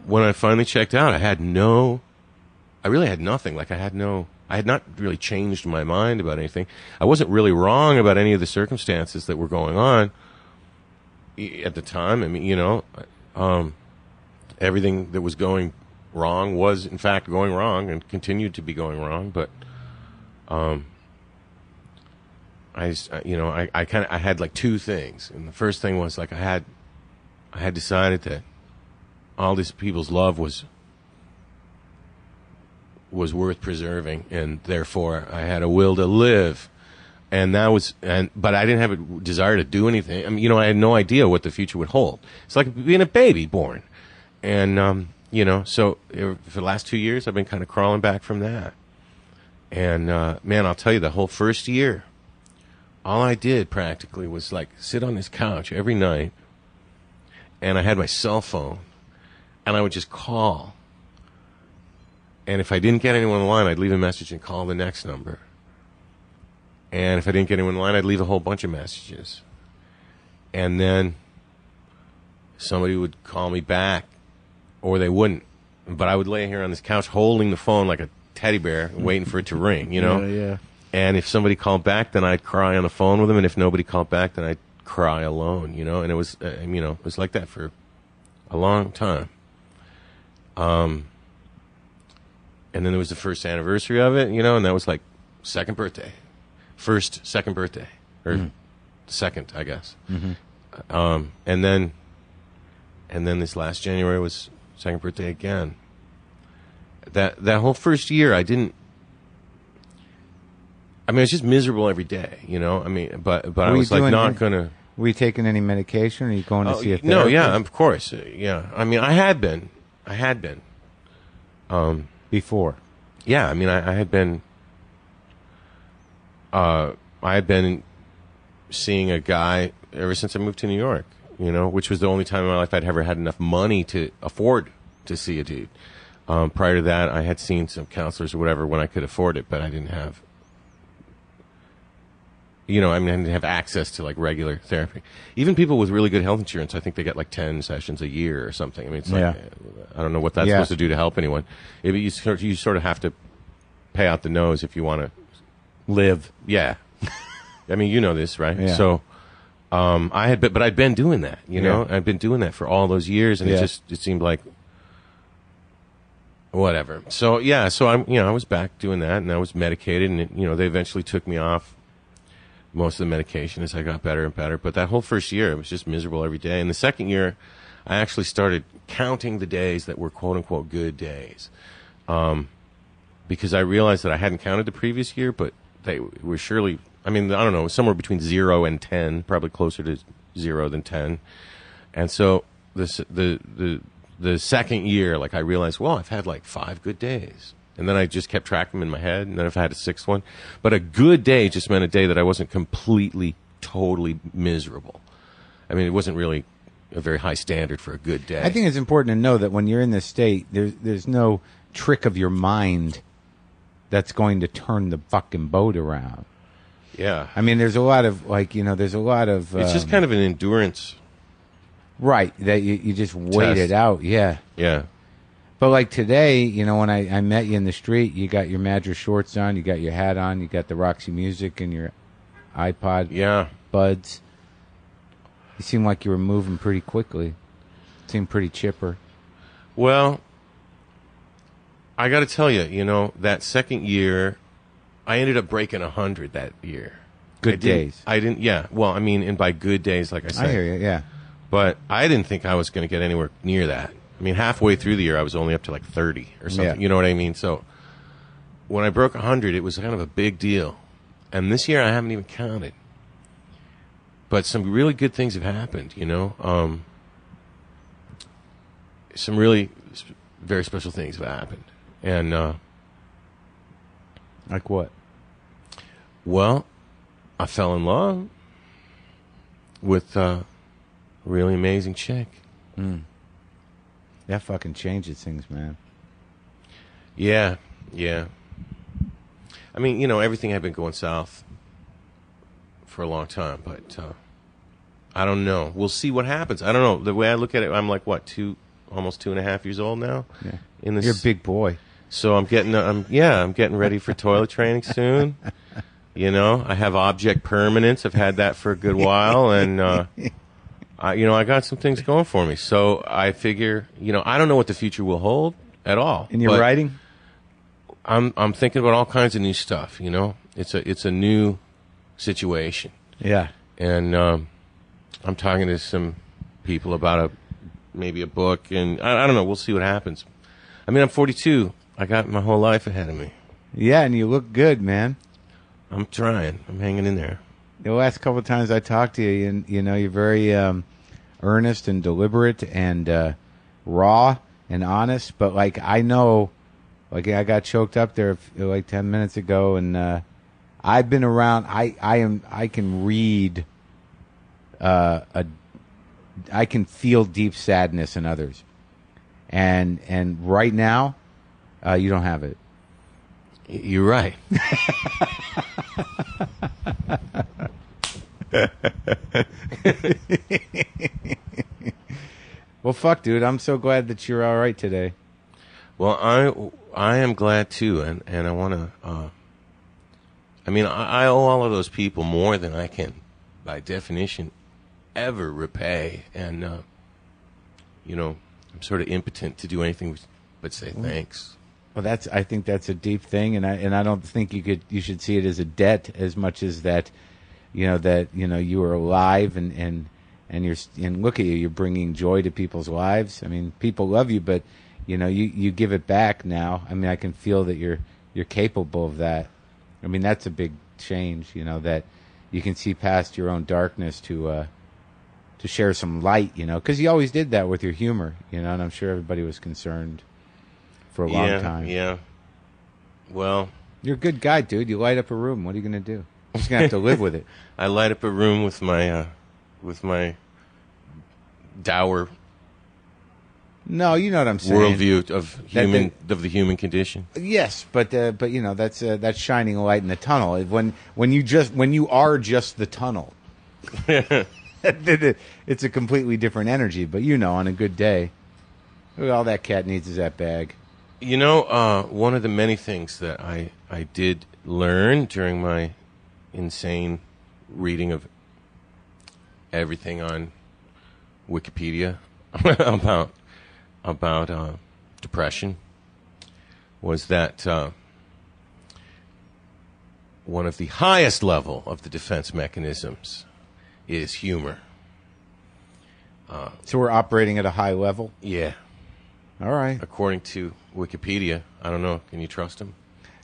when I finally checked out, I really had nothing. Like I had not really changed my mind about anything. I wasn't really wrong about any of the circumstances that were going on at the time. I mean, everything that was going wrong was in fact going wrong and continued to be going wrong. But I had like two things, and the first thing was like I had decided that all these people's love was worth preserving, and therefore I had a will to live, but I didn't have a desire to do anything. I mean, I had no idea what the future would hold. It's like being a baby born, and so for the last 2 years I've been kind of crawling back from that, and man, I'll tell you, the whole first year, all I did practically was like sit on this couch every night, and I had my cell phone, and I would just call. And if I didn't get anyone on the line, I'd leave a message and call the next number. And if I didn't get anyone on the line, I'd leave a whole bunch of messages. And then somebody would call me back, or they wouldn't. But I would lay here on this couch holding the phone like a teddy bear, waiting for it to ring, Yeah. And if somebody called back, then I'd cry on the phone with them. And if nobody called back, then I'd cry alone, And it was, it was like that for a long time. And then there was the first anniversary of it, and that was like second birthday. Second birthday. Or second, I guess. Mm-hmm. And then this last January was second birthday again. That whole first year, I was just miserable every day, I mean, but I was like not gonna. Were you taking any medication? Or are you going to see a therapist? No, yeah, of course, yeah. I mean, I had been. Before. Yeah, I mean, I had been. I had been seeing a guy ever since I moved to New York, which was the only time in my life I'd ever had enough money to afford to see a dude. Prior to that, I had seen some counselors or whatever when I could afford it, but I didn't have. I didn't have access to like regular therapy. Even people with really good health insurance, I think they get like 10 sessions a year or something. I mean, it's like, I don't know what that's supposed to do to help anyone. You sort of have to pay out the nose if you want to live. Yeah. I mean, you know this, right? Yeah. So, but I'd been doing that, I'd been doing that for all those years, and it seemed like whatever. So, I was back doing that, and I was medicated, and, they eventually took me off most of the medication as I got better and better. But that whole first year, I was just miserable every day. And the second year, I actually started counting the days that were quote-unquote good days. Because I realized that I hadn't counted the previous year, but they were surely, I don't know, somewhere between 0 and 10, probably closer to 0 than 10. And so the the second year, like I realized, well, I've had like 5 good days. And then I just kept tracking them in my head, and then if I had a 6th one. But a good day just meant a day that I wasn't completely, totally miserable. I mean, it wasn't really a very high standard for a good day. I think it's important to know that when you're in this state, there's no trick of your mind that's going to turn the fucking boat around. Yeah. I mean, there's a lot of, like, there's a lot of... it's just kind of an endurance. Right, that you just wait it out, yeah. Yeah. But like today, when I met you in the street, you got your Madras shorts on, you got your hat on, you got the Roxy Music and your iPod buds. You seemed like you were moving pretty quickly. Seemed pretty chipper. Well, I got to tell you, that second year, I ended up breaking 100 that year. Good days. I didn't, yeah. Well, I mean, and by good days, like I said. I hear you, yeah. But I didn't think I was going to get anywhere near that. I mean, halfway through the year, I was only up to like 30 or something. Yeah. You know what I mean? So when I broke 100, it was kind of a big deal. And this year, I haven't even counted. But some really good things have happened, some really very special things have happened. And like what? Well, I fell in love with a really amazing chick. That fucking changes things, man. Yeah. I mean, everything had been going south for a long time, but I don't know. We'll see what happens. I don't know. The way I look at it, I'm like, what, almost 2.5 years old now? Yeah. In this, you're a big boy. So I'm getting ready for toilet training soon. I have object permanence. I've had that for a good while, and I got some things going for me. So I figure, I don't know what the future will hold at all. And you're writing? I'm thinking about all kinds of new stuff. It's a new situation. Yeah. And I'm talking to some people about maybe a book, and I don't know. We'll see what happens. I mean, I'm 42. I got my whole life ahead of me. Yeah, and you look good, man. I'm trying. I'm hanging in there. The last couple of times I talked to you, you're very earnest and deliberate and raw and honest. But like I know, like I got choked up there like 10 minutes ago, and I've been around. I can read. I can feel deep sadness in others, and right now, you don't have it. You're right. Well, fuck, dude. I'm so glad that you're all right today. Well, I am glad too, and I want to. I mean, I owe all of those people more than I can, by definition, ever repay, and I'm sort of impotent to do anything but say thanks. Well, I think that's a deep thing, and I don't think you should see it as a debt as much as that, you are alive and look at you, you're bringing joy to people's lives. I mean, people love you, but you give it back now. I mean, I can feel that you're capable of that. I mean, that's a big change, that you can see past your own darkness to share some light, because you always did that with your humor, and I'm sure everybody was concerned for a long time. Yeah. Well, you're a good guy, dude. You light up a room. What are you going to do? You're just going to have to live with it. I light up a room with my dour No, you know what I'm saying. Worldview of the human condition. Yes, but that's shining a light in the tunnel. When you are just the tunnel, it's a completely different energy. But on a good day, all that cat needs is that bag. One of the many things that I did learn during my insane reading of everything on Wikipedia about depression was that one of the highest level of the defense mechanisms is humor. So we're operating at a high level? Yeah. All right. According to Wikipedia. I don't know. Can you trust them?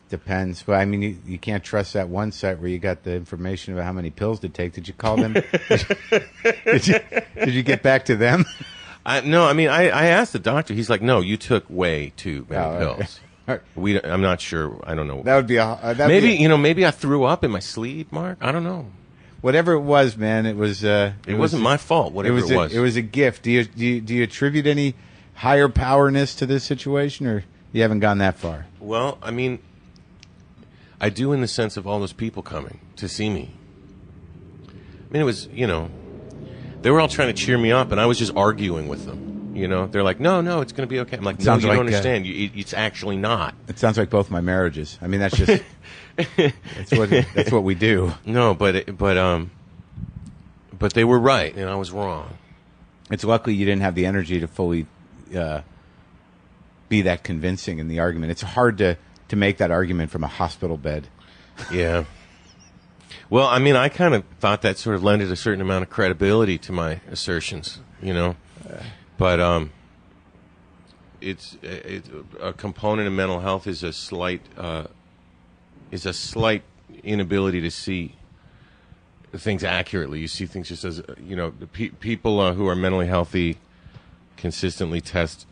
Depends. But I mean, you can't trust that one site where you got the information about how many pills to take. Did you call them? Did you get back to them? No, I mean, I asked the doctor. He's like, no, you took way too many pills. I'm not sure. I don't know. That would be maybe I threw up in my sleep, Mark. I don't know. Whatever it was, man, it was. It wasn't my fault. Whatever it was. It was a gift. Do you attribute any higher powerness to this situation, or you haven't gone that far? Well, I mean, I do in the sense of all those people coming to see me. I mean, it was, they were all trying to cheer me up, and I was just arguing with them. They're like, no, it's going to be okay. I'm like, no, you don't understand. It's actually not. It sounds like both my marriages. I mean, that's just that's what we do. No, but they were right, and I was wrong. It's luckily you didn't have the energy to fully be that convincing in the argument. It's hard to make that argument from a hospital bed. Yeah. Well, I mean, I kind of thought that sort of lended a certain amount of credibility to my assertions, But it's a component of mental health is a slight inability to see things accurately. You see things just as people who are mentally healthy consistently test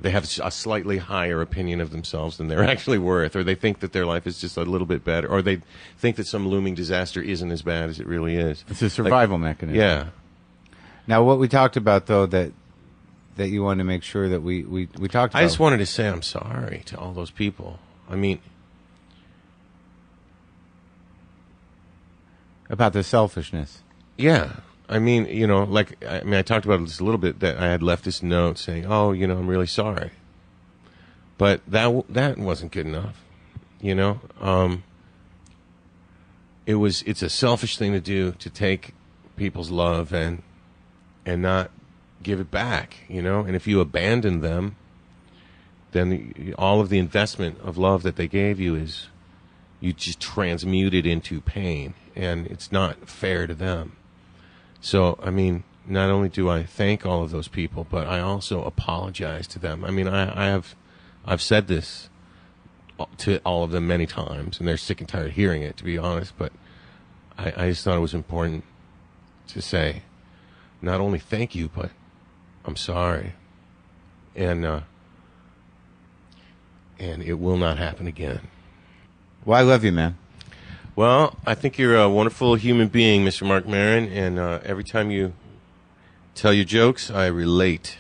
they have a slightly higher opinion of themselves than they're actually worth, or they think that their life is just a little bit better, or they think that some looming disaster isn't as bad as it really is. It's a survival mechanism. Yeah. Now, what we talked about, though, that you wanted to make sure that we talked about. I just wanted to say I'm sorry to all those people. I mean, about the selfishness. Yeah. I mean, I talked about this a little bit, that I had left this note saying, oh, I'm really sorry. But that wasn't good enough, It's a selfish thing to do, to take people's love and not give it back, And if you abandon them, then all of the investment of love that they gave you is you just transmute it into pain, and it's not fair to them. So, I mean, not only do I thank all of those people, but I also apologize to them. I mean, I've said this to all of them many times, and they're sick and tired of hearing it, to be honest. But I just thought it was important to say, not only thank you, but I'm sorry, and it will not happen again. Well, I love you, man. Well, I think you're a wonderful human being, Mr. Marc Maron, and every time you tell your jokes, I relate.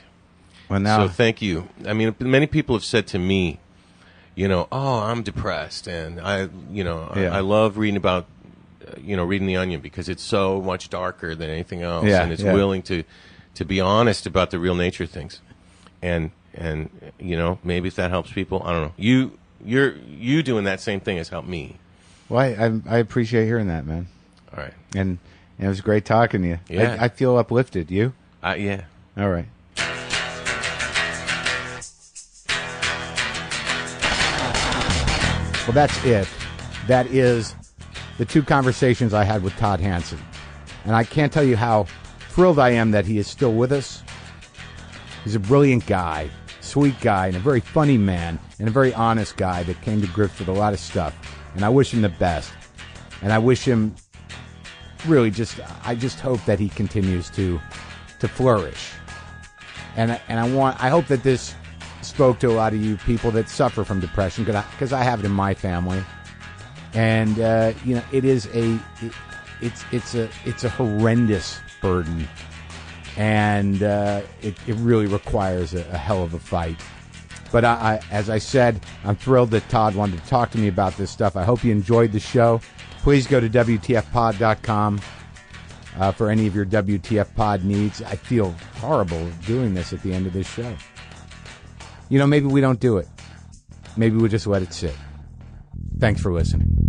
Well, now, so thank you. I mean, many people have said to me, oh, I'm depressed, and I love reading about, reading The Onion, because it's so much darker than anything else, and it's willing to be honest about the real nature of things, and maybe if that helps people, I don't know. You doing that same thing has helped me. Well, I appreciate hearing that, man. All right. And it was great talking to you. Yeah. I feel uplifted. You? Yeah. All right. Well, that's it. That is the two conversations I had with Todd Hanson. And I can't tell you how thrilled I am that he is still with us. He's a brilliant guy, sweet guy, and a very funny man, and a very honest guy that came to grips with a lot of stuff. And I wish him the best. And I wish him really I just hope that he continues to flourish. And I hope that this spoke to a lot of you people that suffer from depression, because I have it in my family. And it is it's a horrendous burden, and it really requires a hell of a fight. But as I said, I'm thrilled that Todd wanted to talk to me about this stuff. I hope you enjoyed the show. Please go to WTFpod.com for any of your WTF Pod needs. I feel horrible doing this at the end of this show. Maybe we don't do it. Maybe we just let it sit. Thanks for listening.